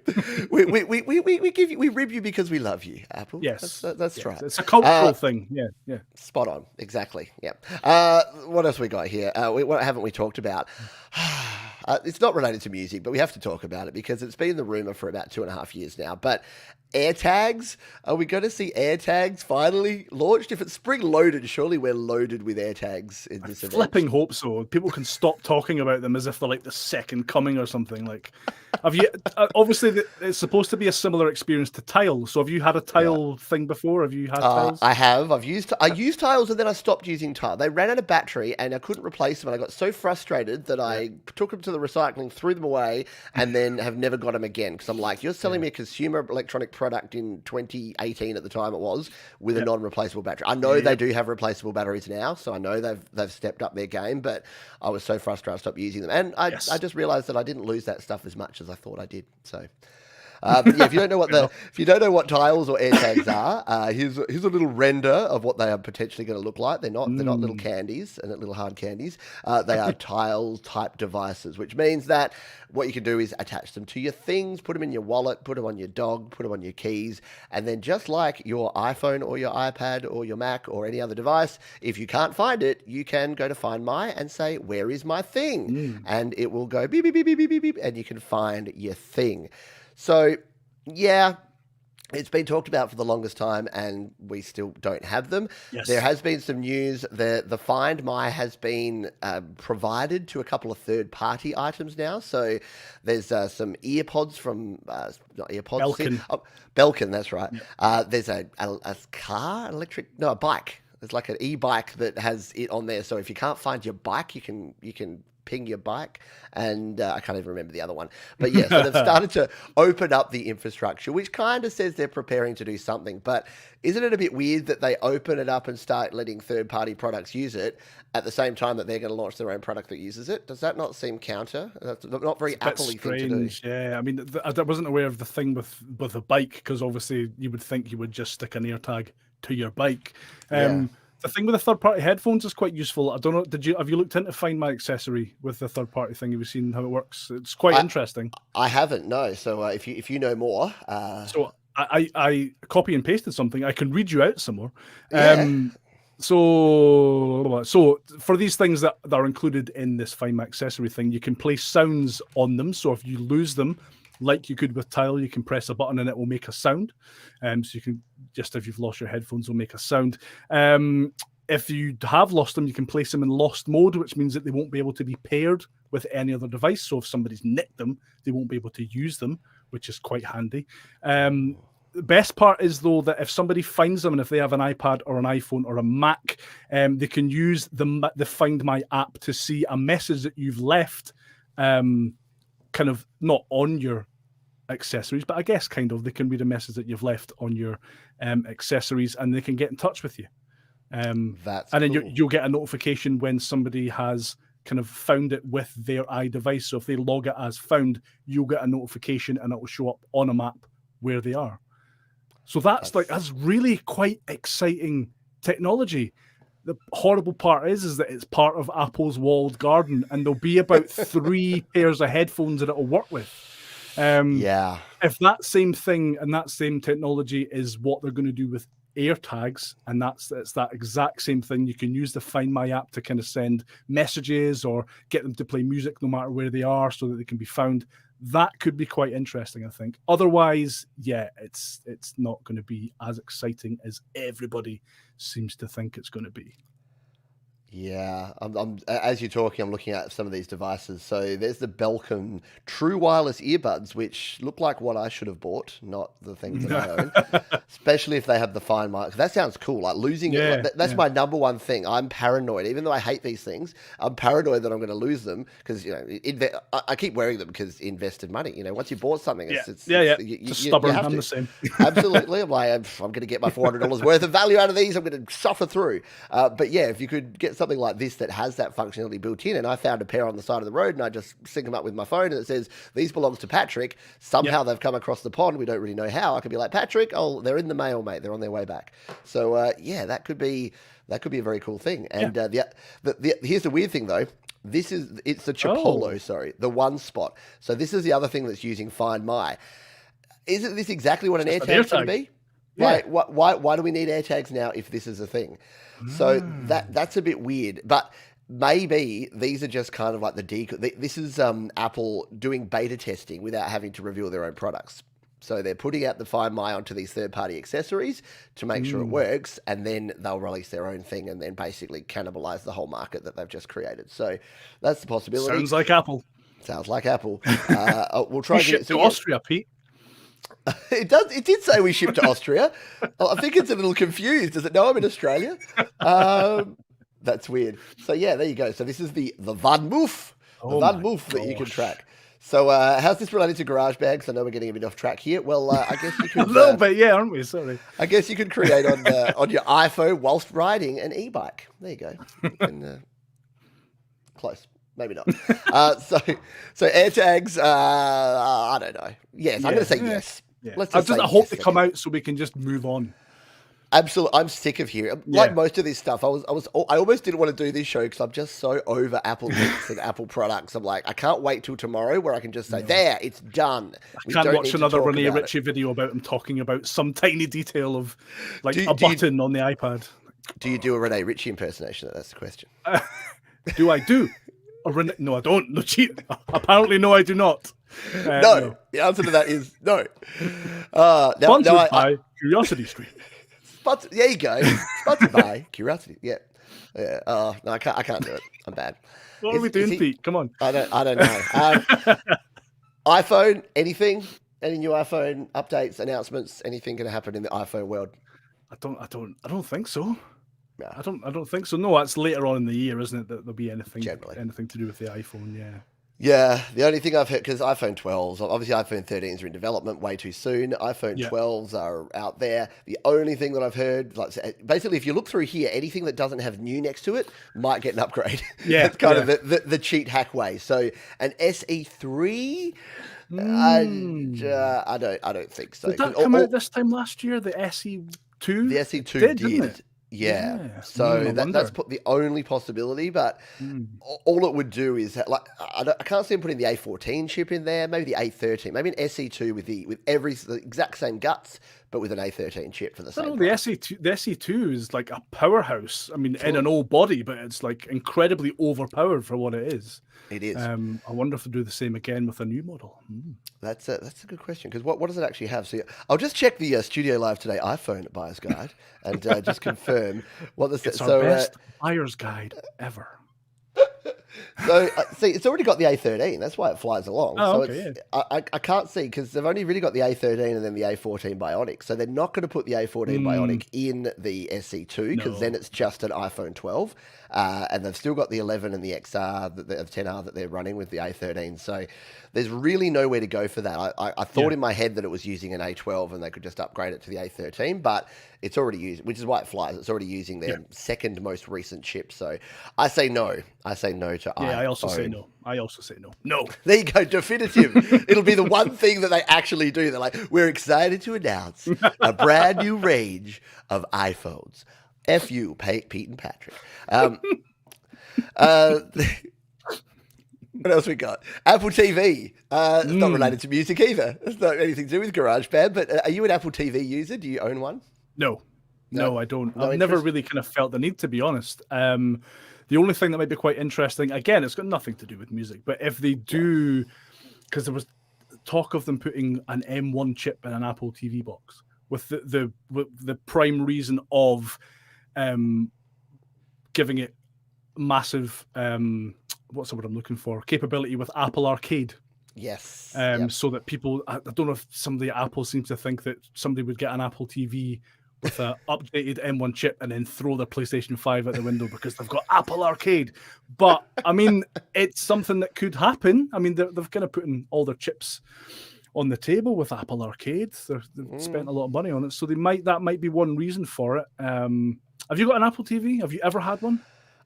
We rib you because we love you, Apple. Yes, that's right. It's a cultural thing. Yeah. Spot on. Exactly. Yeah. What else we got here? What haven't we talked about? It's not related to music, but we have to talk about it because it's been the rumor for about 2.5 years now. But AirTags, are we going to see AirTags finally launched? If it's spring loaded, surely we're loaded with AirTags in this event. Flipping hope so. People can stop talking about them as if they're like the second coming or something. Like, have you? Obviously, it's supposed to be a similar experience to Tile. So, have you had a Tile thing before? Have you had Tiles? I have. I used Tiles, and then I stopped using Tile. They ran out of battery, and I couldn't replace them. And I got so frustrated that I took them to the recycling, threw them away, and then have never got them again. Because I'm like, you're selling me a consumer electronic product in 2018 at the time it was with a non-replaceable battery. I know they do have replaceable batteries now, so I know they've stepped up their game. But I was so frustrated I stopped using them, and I just realized that I didn't lose that stuff as much as I thought I did. So. But yeah, if you don't know what Tiles or AirTags are, here's a little render of what they are potentially going to look like. They're not little candies and little hard candies. They are Tile type devices, which means that what you can do is attach them to your things, put them in your wallet, put them on your dog, put them on your keys, and then just like your iPhone or your iPad or your Mac or any other device, if you can't find it, you can go to Find My and say, where is my thing? And it will go beep, beep, beep, beep, beep, beep, and you can find your thing. So, yeah, It's been talked about for the longest time, and we still don't have them. Yes. There has been some news. The Find My has been provided to a couple of third-party items now. So there's some Earpods from not Earpods, Belkin. Belkin, that's right. Yeah. There's a a bike. There's like an e-bike that has it on there. So if you can't find your bike, you can ping your bike, and I can't even remember the other one. But yeah, so they've started to open up the infrastructure, which kind of says they're preparing to do something. But isn't it a bit weird that they open it up and start letting third-party products use it at the same time that they're going to launch their own product that uses it? Does that not seem counter? That's not very Apple-y thing to do. Yeah, I mean, I wasn't aware of the thing with a bike, because obviously you would think you would just stick an AirTag to your bike. The thing with the third-party headphones is quite useful. I don't know. Have you looked into Find My accessory with the third-party thing? Have you seen how it works? It's quite interesting. I haven't, no. So if you know more, so I copy and pasted something. I can read you out some more. Yeah. So for these things that are included in this Find My accessory thing, you can place sounds on them. So if you lose them, like you could with Tile, you can press a button and it will make a sound. So you can just, if you've lost your headphones, will make a sound. If you have lost them, you can place them in lost mode, which means that they won't be able to be paired with any other device. So if somebody's nicked them, they won't be able to use them, which is quite handy. The best part is, though, that if somebody finds them, and if they have an iPad or an iPhone or a Mac, they can use the Find My app to see a message that you've left, kind of not on your accessories, but I guess kind of. They can read a message that you've left on your accessories, and they can get in touch with you. And then you'll get a notification when somebody has kind of found it with their iDevice. So if they log it as found, you'll get a notification and it will show up on a map where they are. So that's really quite exciting technology. The horrible part is that it's part of Apple's walled garden, and there'll be about 3 pairs of headphones that it'll work with. If that same thing and that same technology is what they're going to do with AirTags, and it's that exact same thing, you can use the Find My app to kind of send messages or get them to play music no matter where they are, so that they can be found. That could be quite interesting, I think. Otherwise, yeah, it's not going to be as exciting as everybody seems to think it's going to be. Yeah, I'm as you're talking, I'm looking at some of these devices. So there's the Belkin True Wireless earbuds, which look like what I should have bought, not the things that I own. Especially if they have the Find My. That sounds cool. Like losing it. That's my number one thing. I'm paranoid. Even though I hate these things, I'm paranoid that I'm going to lose them because I keep wearing them because invested money. Once you bought something, it's stubborn. I'm the same. Absolutely. I'm like, I'm going to get my $400 worth of value out of these. I'm going to suffer through. But yeah, if you could get something like this that has that functionality built in, and I found a pair on the side of the road and I just sync them up with my phone and it says these belongs to Patrick. Somehow they've come across the pond, we don't really know how. I could be like, Patrick, they're in the mail, mate, they're on their way back. So that could be a very cool thing. And here's the weird thing though, it's the Chipolo, the one spot. So this is the other thing that's using Find My. Isn't this exactly what an AirTag's going to be? Yeah. Why do we need AirTags now if this is a thing? So that's a bit weird, but maybe these are just kind of like the decoy. This is Apple doing beta testing without having to reveal their own products. So they're putting out the Find My onto these third-party accessories to make sure it works, and then they'll release their own thing and then basically cannibalize the whole market that they've just created. So that's the possibility. Sounds like Apple. We'll try to ship to Austria, Pete. It does. It did say we ship to Austria. I think it's a little confused. Does it know I'm in Australia? That's weird. So yeah, there you go. So this is the Van Moof, that you can track. So how's this related to GarageBand? Because I know we're getting a bit off track here. Well, I guess you could a little bit, yeah, aren't we? Sorry. I guess you could create on your iPhone whilst riding an e-bike. There you go. Close. Maybe not. So AirTags, I don't know. Yes, I'm going to say yes. Yeah. I hope they come out so we can just move on. Absolutely, I'm sick of hearing. Like most of this stuff, I almost didn't want to do this show because I'm just so over Apple links and Apple products. I'm like, I can't wait till tomorrow where I can just say, there, it's done. I can't watch another Rene Ritchie video about him talking about some tiny detail of like a button on the iPad. Do you do a Rene Ritchie impersonation? That's the question. Do I do? No, I don't. No, cheat. Apparently, no, I do not. No. The answer to that is no. Sponsored by Curiosity Stream. There you go. Sponsored by Curiosity. Yeah. No, I can't do it. I'm bad. What are we doing, Pete? Come on. I don't know. iPhone, anything? Any new iPhone updates, announcements? Anything going to happen in the iPhone world? I don't think so. No. I don't think so. No, that's later on in the year, isn't it? That there'll be anything to do with the iPhone. Yeah. Yeah, the only thing I've heard, because iPhone 12s, obviously iPhone 13s are in development way too soon. iPhone 12s are out there. The only thing that I've heard, like basically, if you look through here, anything that doesn't have new next to it might get an upgrade. Yeah, that's kind of the cheat hack way. So an SE3, I don't think so. Did that come out this time last year? The SE2. The SE2 did. Yeah. So that's the only possibility, but all it would do is I can't see them putting the A14 chip in there. Maybe the A13, maybe an SE2 with the exact same guts, but with an A13 chip for the same. The SE2 is like a powerhouse. I mean, in an old body, but it's like incredibly overpowered for what it is. It is. I wonder if they'll do the same again with a new model. That's a good question, because what does it actually have? So I'll just check the Studio Live Today iPhone buyer's guide and just confirm what the It's our best buyer's guide ever. So see, it's already got the A13. That's why it flies along. I can't see, because they've only really got the A13 and then the A14 Bionic. So they're not going to put the A14 Bionic in the SE2, because then it's just an iPhone 12. And they've still got the 11 and the XR, the 10R that they're running with the A13. So there's really nowhere to go for that. I thought in my head that it was using an A12 and they could just upgrade it to the A13, but it's already used, which is why it flies. It's already using their second most recent chip. So I say no. I say no to iPhone. Yeah, I also say no. No. There you go, definitive. It'll be the one thing that they actually do. They're like, we're excited to announce a brand new range of iPhones. F you, Pete and Patrick. What else we got? Apple TV. It's not related to music either. It's not anything to do with GarageBand, but are you an Apple TV user? Do you own one? No, I don't. I've never really kind of felt the need, to be honest. The only thing that might be quite interesting, again, it's got nothing to do with music, but if they do, because there was talk of them putting an M1 chip in an Apple TV box with the prime reason of giving it massive, what's the word I'm looking for? Capability with Apple Arcade. Yes. So that people, I don't know if somebody at Apple seems to think that somebody would get an Apple TV with an updated M1 chip and then throw their PlayStation 5 out the window because they've got Apple Arcade. But, I mean, it's something that could happen. I mean, they've kind of put in all their chips on the table with Apple Arcade. They've spent a lot of money on it. So that might be one reason for it. Have you got an Apple TV? Have you ever had one?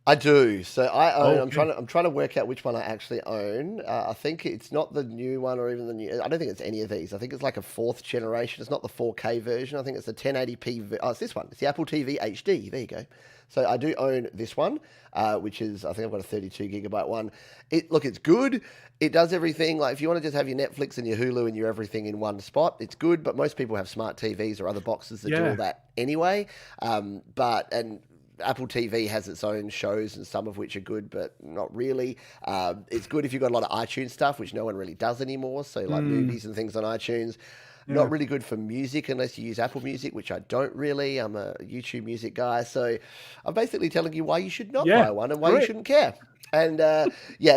I do. So I own. Okay. I'm trying to work out which one I actually own. I think it's not the new one or even the new. I don't think it's any of these. I think it's like a 4th generation. It's not the 4K version. I think it's the 1080p. Oh, it's this one. It's the Apple TV HD. There you go. So I do own this one, which is, I think I've got a 32 gigabyte one. It's good. It does everything. Like if you want to just have your Netflix and your Hulu and your everything in one spot, it's good. But most people have smart TVs or other boxes that do all that anyway. Apple TV has its own shows, and some of which are good, but not really. It's good if you've got a lot of iTunes stuff, which no one really does anymore. So like movies and things on iTunes. Not really good for music unless you use Apple Music, which I don't really. I'm a YouTube music guy. So I'm basically telling you why you should not buy one and why you shouldn't care. And at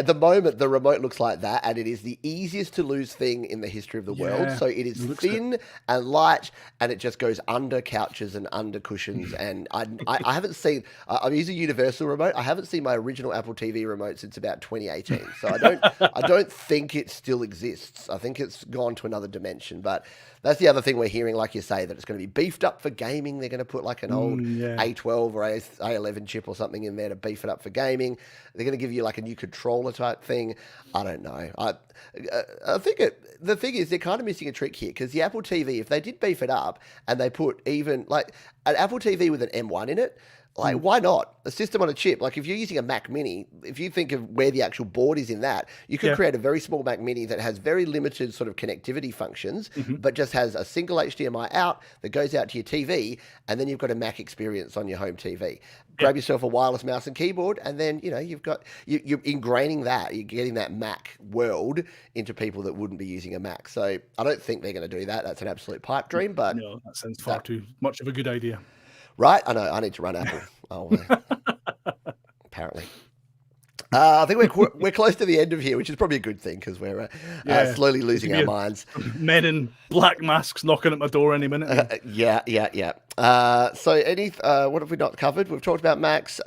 the moment, the remote looks like that, and it is the easiest to lose thing in the history of the world. So it is thin and light, and it just goes under couches and under cushions. And I haven't seen. I use a universal remote. I haven't seen my original Apple TV remote since about 2018. So I don't think it still exists. I think it's gone to another dimension. But that's the other thing we're hearing, like you say, that it's going to be beefed up for gaming. They're going to put like an old A12 or A11 chip or something in there to beef it up for gaming. They're going to give you like a new controller type thing. I don't know. I think the thing is they're kind of missing a trick here, because the Apple TV, if they did beef it up and they put even like an Apple TV with an M1 in it, Like, why not? A system on a chip. Like, if you're using a Mac Mini, if you think of where the actual board is in that, you could create a very small Mac Mini that has very limited sort of connectivity functions, but just has a single HDMI out that goes out to your TV, and then you've got a Mac experience on your home TV. Grab yourself a wireless mouse and keyboard, and then, you're ingraining that. You're getting that Mac world into people that wouldn't be using a Mac. So I don't think they're going to do that. That's an absolute pipe dream, but... No, that sounds far too much of a good idea. Right? I know. I need to run Apple. Apparently. I think we're close to the end of here, which is probably a good thing because we're slowly losing our minds. Men in black masks knocking at my door any minute. Yeah. So what have we not covered? We've talked about Macs.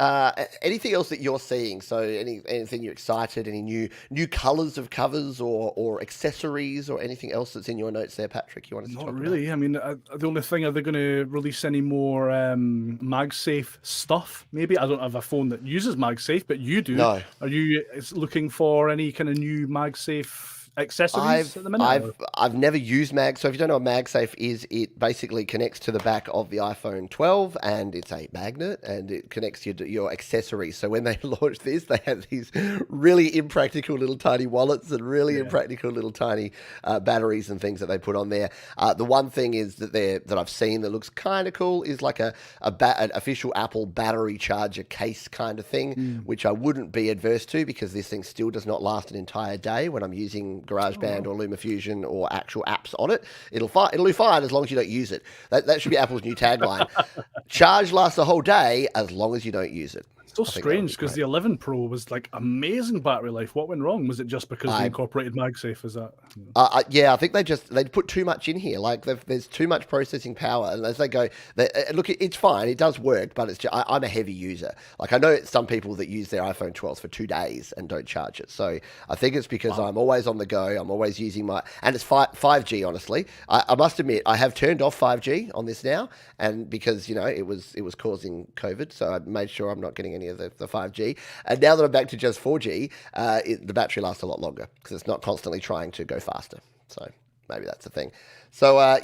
Anything else that you're seeing? So anything you're excited? Any new colors of covers or accessories or anything else that's in your notes there, Patrick? You want us to talk Not really. about? I mean, the only thing, are they going to release any more MagSafe stuff? Maybe. I don't have a phone that uses MagSafe, but you do. No. Are you looking for any kind of new MagSafe accessories at the minute? I've never used Mag. So if you don't know what MagSafe is, it basically connects to the back of the iPhone 12 and it's a magnet and it connects your accessories. So when they launched this, they had these really impractical little tiny wallets and really impractical little tiny batteries and things that they put on there. The one thing is that I've seen that looks kind of cool is like an official Apple battery charger case kind of thing, which I wouldn't be adverse to because this thing still does not last an entire day when I'm using GarageBand or LumaFusion or actual apps on it. It'll do fine as long as you don't use it. That should be Apple's new tagline. Charge lasts a whole day as long as you don't use it. So strange because the 11 Pro was like amazing battery life. What went wrong? Was it just because they incorporated MagSafe? Is that? Yeah, I think they put too much in here. Like there's too much processing power, and as they go, look, it's fine, it does work, but it's I'm a heavy user. Like I know some people that use their iPhone 12s for 2 days and don't charge it. So I think it's because I'm always on the go. I'm always using and it's 5G. Honestly, I must admit I have turned off 5G on this now, and because it was causing COVID, so I made sure I'm not getting any of the 5G. And now that I'm back to just 4G, the battery lasts a lot longer because it's not constantly trying to go faster. So maybe that's the thing. So I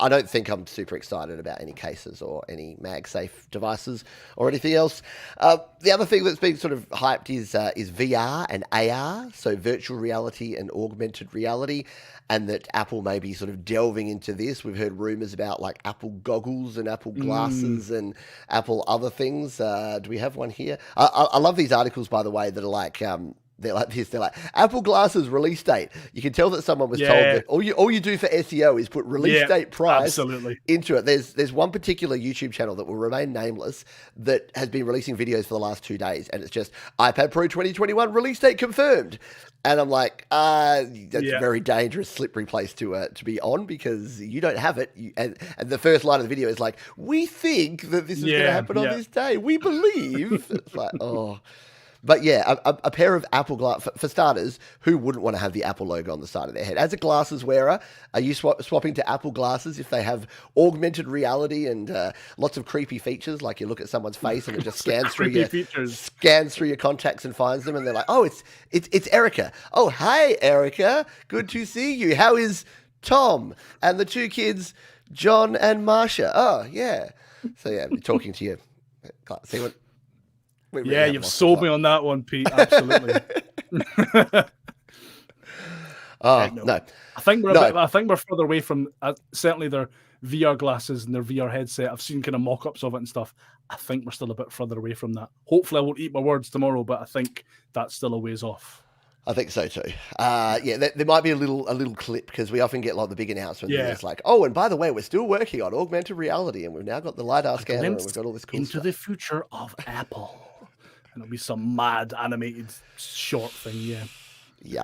don't think I'm super excited about any cases or any MagSafe devices or anything else. The other thing that's been sort of hyped is VR and AR, so virtual reality and augmented reality, and that Apple may be sort of delving into this. We've heard rumors about like Apple goggles and Apple glasses and Apple other things. Do we have one here? I love these articles, by the way, that are like... they're like this. They're like Apple glasses release date. You can tell that someone was told that all you do for SEO is put release date price into it. There's one particular YouTube channel that will remain nameless that has been releasing videos for the last 2 days, and it's just iPad Pro 2021 release date confirmed. And I'm like, that's a very dangerous, slippery place to be on because you don't have it. And the first line of the video is like, we think that this is going to happen on this day. We believe. It's like, oh. But yeah, a pair of Apple glasses, for starters, who wouldn't want to have the Apple logo on the side of their head? As a glasses wearer, are you swapping to Apple glasses if they have augmented reality and lots of creepy features, like you look at someone's face and it just scans through your contacts and finds them, and they're like, oh, it's Erica. Oh, hi, Erica. Good to see you. How is Tom and the 2 kids, John and Marsha? Oh, yeah. So yeah, talking to you. See what? Really you've sold me on that one, Pete. Absolutely. No. I think we're further away from certainly their VR glasses and their VR headset. I've seen kind of mock-ups of it and stuff. I think we're still a bit further away from that. Hopefully, I won't eat my words tomorrow, but I think that's still a ways off. I think so too. There might be a little clip because we often get like the big announcements. Yeah. It's like, oh, and by the way, we're still working on augmented reality, and we've now got the LiDAR scanner, and we've got all this cool stuff. Into the future of Apple. And it'll be some mad animated short thing, Yeah,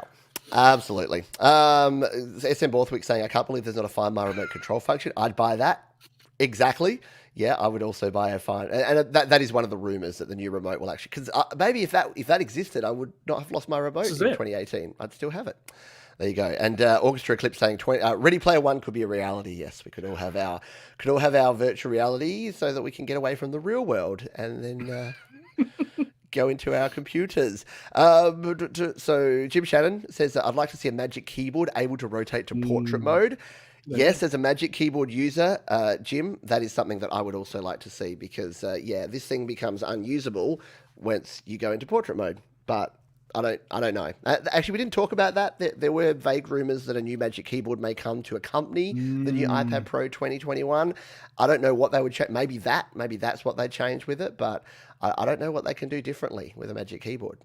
absolutely. SM Borthwick saying, I can't believe there's not a Find My Remote Control function. I'd buy that. Exactly. Yeah, I would also buy a Find. And that is one of the rumors that the new remote will actually... Because maybe if that existed, I would not have lost my remote in 2018. I'd still have it. There you go. And Orchestra Eclipse saying Ready Player One could be a reality. Yes, we could all have our virtual reality so that we can get away from the real world and then go into our computers. So Jim Shannon says that I'd like to see a Magic Keyboard able to rotate to portrait mode. yes, as a Magic Keyboard user, Jim, that is something that I would also like to see because, this thing becomes unusable once you go into portrait mode. But I don't know. Actually, we didn't talk about that. There were vague rumors that a new Magic Keyboard may come to accompany the new iPad Pro 2021. I don't know what they would change. Maybe that's what they change with it, but I don't know what they can do differently with a Magic Keyboard.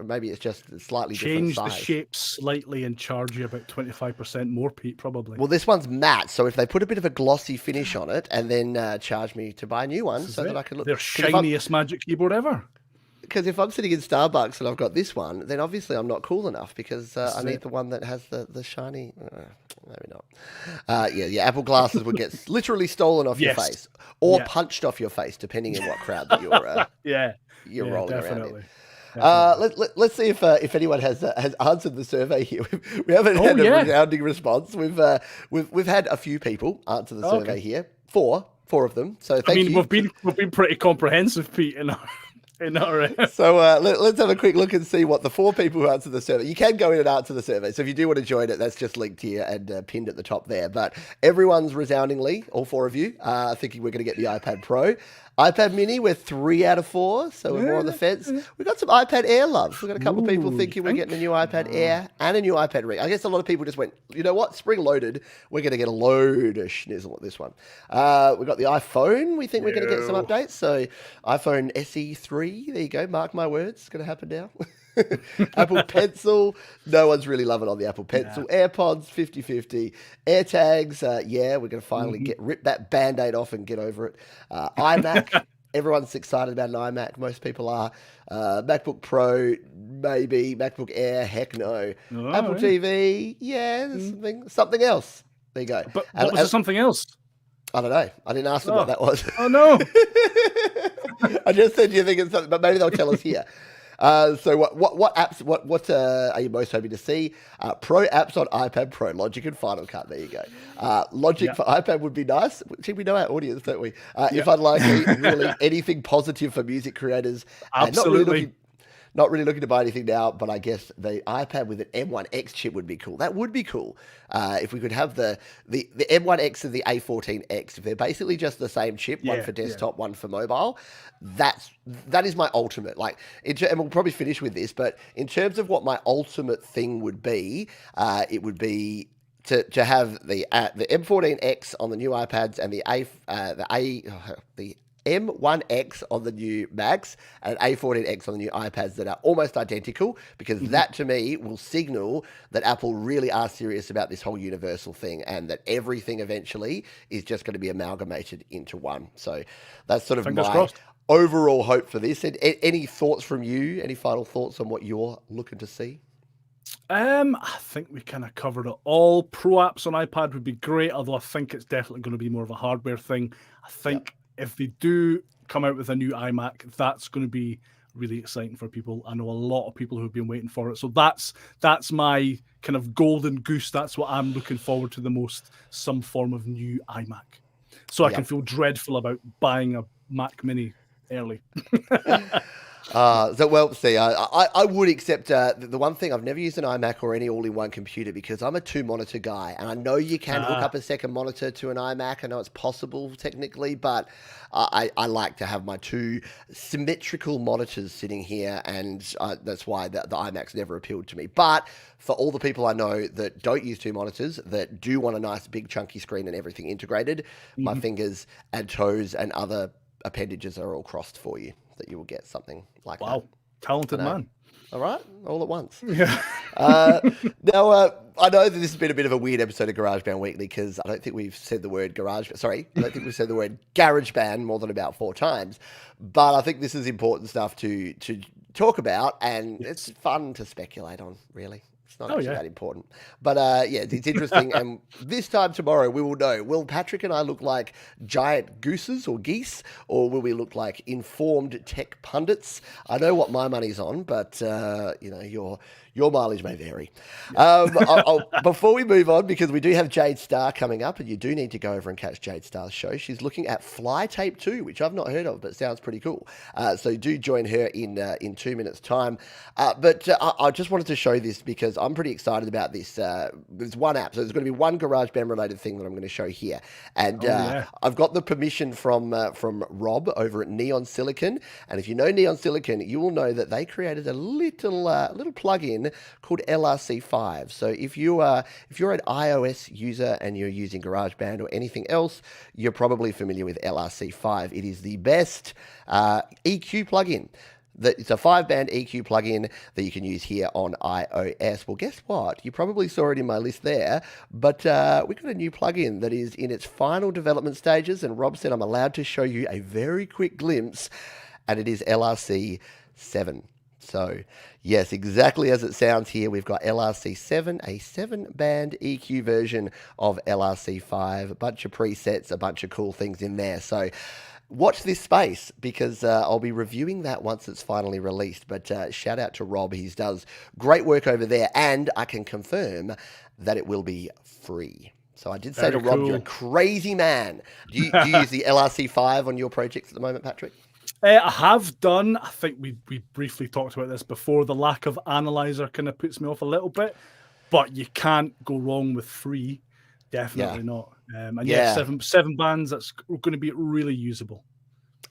Maybe it's just a slightly Change different the size. shape slightly and charge you about 25% more, Pete, probably. Well, this one's matte, so if they put a bit of a glossy finish on it and then charge me to buy a new one so that I can look... Their shiniest Magic Keyboard ever. Because if I'm sitting in Starbucks and I've got this one, then obviously I'm not cool enough because I need the one that has the shiny... maybe not. Yeah, Apple glasses would get literally stolen off your face or punched off your face, depending on what crowd that you're rolling around in. Let's see if anyone has answered the survey here. We haven't had a resounding response. We've had a few people answer the survey here. Four of them. So thank you. We've been pretty comprehensive, Pete, in our So let's have a quick look and see what the 4 people who answered the survey. You can go in and answer the survey. So if you do want to join it, that's just linked here and pinned at the top there. But everyone's resoundingly, all 4 of you, thinking we're going to get the iPad Pro. iPad Mini, we're 3 out of 4, so we're more on the fence. We've got some iPad Air loves. We've got a couple of people thinking we're getting a new iPad Air and a new iPad Ring. I guess a lot of people just went, you know what, spring loaded, we're going to get a load of schnizzle at this one. We've got the iPhone. We think we're going to get some updates. So iPhone SE3, there you go, mark my words, it's going to happen now. Apple Pencil, no one's really loving on the Apple Pencil. AirPods, 50-50. AirTags, we're going to finally rip that Band-Aid off and get over it. iMac, everyone's excited about an iMac. Most people are. MacBook Pro, maybe. MacBook Air, heck no. Apple TV, there's something else. There you go. But what was something else? I don't know. I didn't ask them what that was. Oh, no. I just said you think it's something, but maybe they'll tell us here. So what apps what are you most hoping to see? Pro apps on iPad Pro, Logic and Final Cut. There you go. Logic for iPad would be nice. We know our audience, don't we? If unlikely, really anything positive for music creators. Absolutely. Not really looking to buy anything now, but I guess the iPad with an M1X chip would be cool. That would be cool. If we could have the M1X and the A14X, if they're basically just the same chip, one for desktop, one for mobile, that is my ultimate. Like, and we'll probably finish with this, but in terms of what my ultimate thing would be, it would be to have the M14X on the new iPads and the M1X on the new Macs and A14X on the new iPads that are almost identical, because that to me will signal that Apple really are serious about this whole universal thing and that everything eventually is just going to be amalgamated into one. So that's sort of Fingers my crossed. overall hope for this. And any thoughts from you? Any final thoughts on what you're looking to see? I think we kind of covered it all. Pro apps on iPad would be great, although I think it's definitely going to be more of a hardware thing. I think if they do come out with a new iMac, that's going to be really exciting for people. I know a lot of people who've been waiting for it. So that's my kind of golden goose. That's what I'm looking forward to the most, some form of new iMac. So I can feel dreadful about buying a Mac Mini early. I would accept the one thing. I've never used an iMac or any all-in-one computer because I'm a 2-monitor guy, and I know you can hook up a second monitor to an iMac. I know it's possible technically, but I like to have my 2 symmetrical monitors sitting here, and that's why the iMac's never appealed to me. But for all the people I know that don't use 2 monitors, that do want a nice big chunky screen and everything integrated, my fingers and toes and other appendages are all crossed for you, that you will get something like that. Wow, talented man. All right, all at once. Yeah. Now, I know that this has been a bit of a weird episode of GarageBand Weekly because I don't think we've said the word GarageBand more than about 4 times. But I think this is important stuff to talk about, and it's fun to speculate on, really. It's not actually that important. But it's interesting. And this time tomorrow, we will know, will Patrick and I look like giant gooses or geese, or will we look like informed tech pundits? I know what my money's on, but, your Your mileage may vary. Before we move on, because we do have Jade Starr coming up, and you do need to go over and catch Jade Starr's show. She's looking at Fly Tape 2, which I've not heard of, but sounds pretty cool. So do join her in 2 minutes' time. But I just wanted to show this because I'm pretty excited about this. There's one app, so there's going to be one GarageBand related thing that I'm going to show here, and I've got the permission from Rob over at Neon Silicon. And if you know Neon Silicon, you will know that they created a little plugin called LRC5. So if you're an iOS user and you're using GarageBand or anything else, you're probably familiar with LRC5. It is the best EQ plugin. It's a 5-band EQ plugin that you can use here on iOS. Well, guess what? You probably saw it in my list there, but we've got a new plugin that is in its final development stages, and Rob said I'm allowed to show you a very quick glimpse, and it is LRC7. So, yes, exactly as it sounds here, we've got LRC7, a 7-band EQ version of LRC5, a bunch of presets, a bunch of cool things in there. So, watch this space because I'll be reviewing that once it's finally released. But shout out to Rob. He does great work over there, and I can confirm that it will be free. So I did say to Rob, you're a crazy man. Do you use the LRC5 on your projects at the moment, Patrick? I have done. I think we briefly talked about this before. The lack of analyzer kind of puts me off a little bit, but you can't go wrong with free. Definitely not. And seven bands, that's going to be really usable.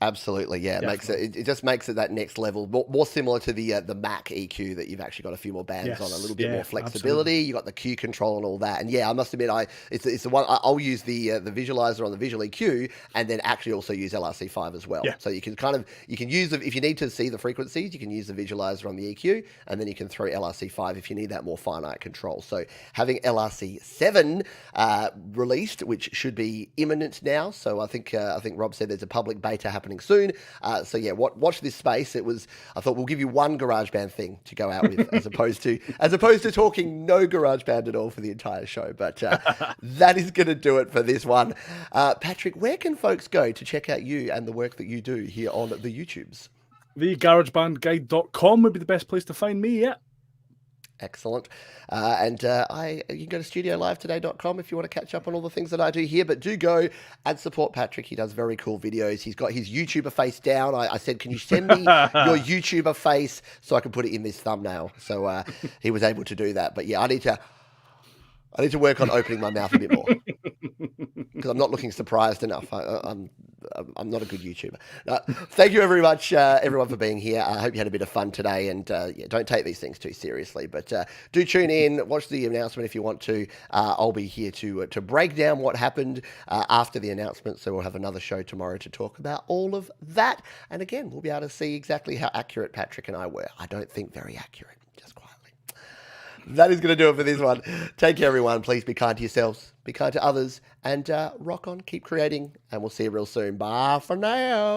Absolutely, yeah. It just makes it that next level, more similar to the Mac EQ that you've actually got a few more bands on, a little bit more flexibility. You got the Q control and all that. And yeah, I must admit, it's the one I'll use the visualizer on the visual EQ, and then actually also use LRC5 as well. Yeah. So you can use if you need to see the frequencies, you can use the visualizer on the EQ, and then you can throw LRC5 if you need that more finite control. So having LRC7 released, which should be imminent now. So I think Rob said there's a public beta happening soon. So yeah, watch this space. I thought we'll give you one GarageBand thing to go out with, as opposed to talking no GarageBand at all for the entire show. But that is going to do it for this one. Patrick, where can folks go to check out you and the work that you do here on the YouTubes? The GarageBandGuide.com would be the best place to find me. Yeah. Excellent. You can go to studiolivetoday.com if you want to catch up on all the things that I do here, but do go and support Patrick. He does very cool videos. He's got his YouTuber face down. I said, can you send me your YouTuber face so I can put it in this thumbnail? So he was able to do that. But yeah, I need to work on opening my mouth a bit more because I'm not looking surprised enough. I'm not a good YouTuber. Thank you very much, everyone, for being here. I hope you had a bit of fun today, and don't take these things too seriously. But do tune in, watch the announcement if you want to. I'll be here to break down what happened after the announcement. So we'll have another show tomorrow to talk about all of that. And again, we'll be able to see exactly how accurate Patrick and I were. I don't think very accurate. Just quietly. That is going to do it for this one. Take care, everyone. Please be kind to yourselves, be kind to others, and rock on, keep creating, and we'll see you real soon. Bye for now.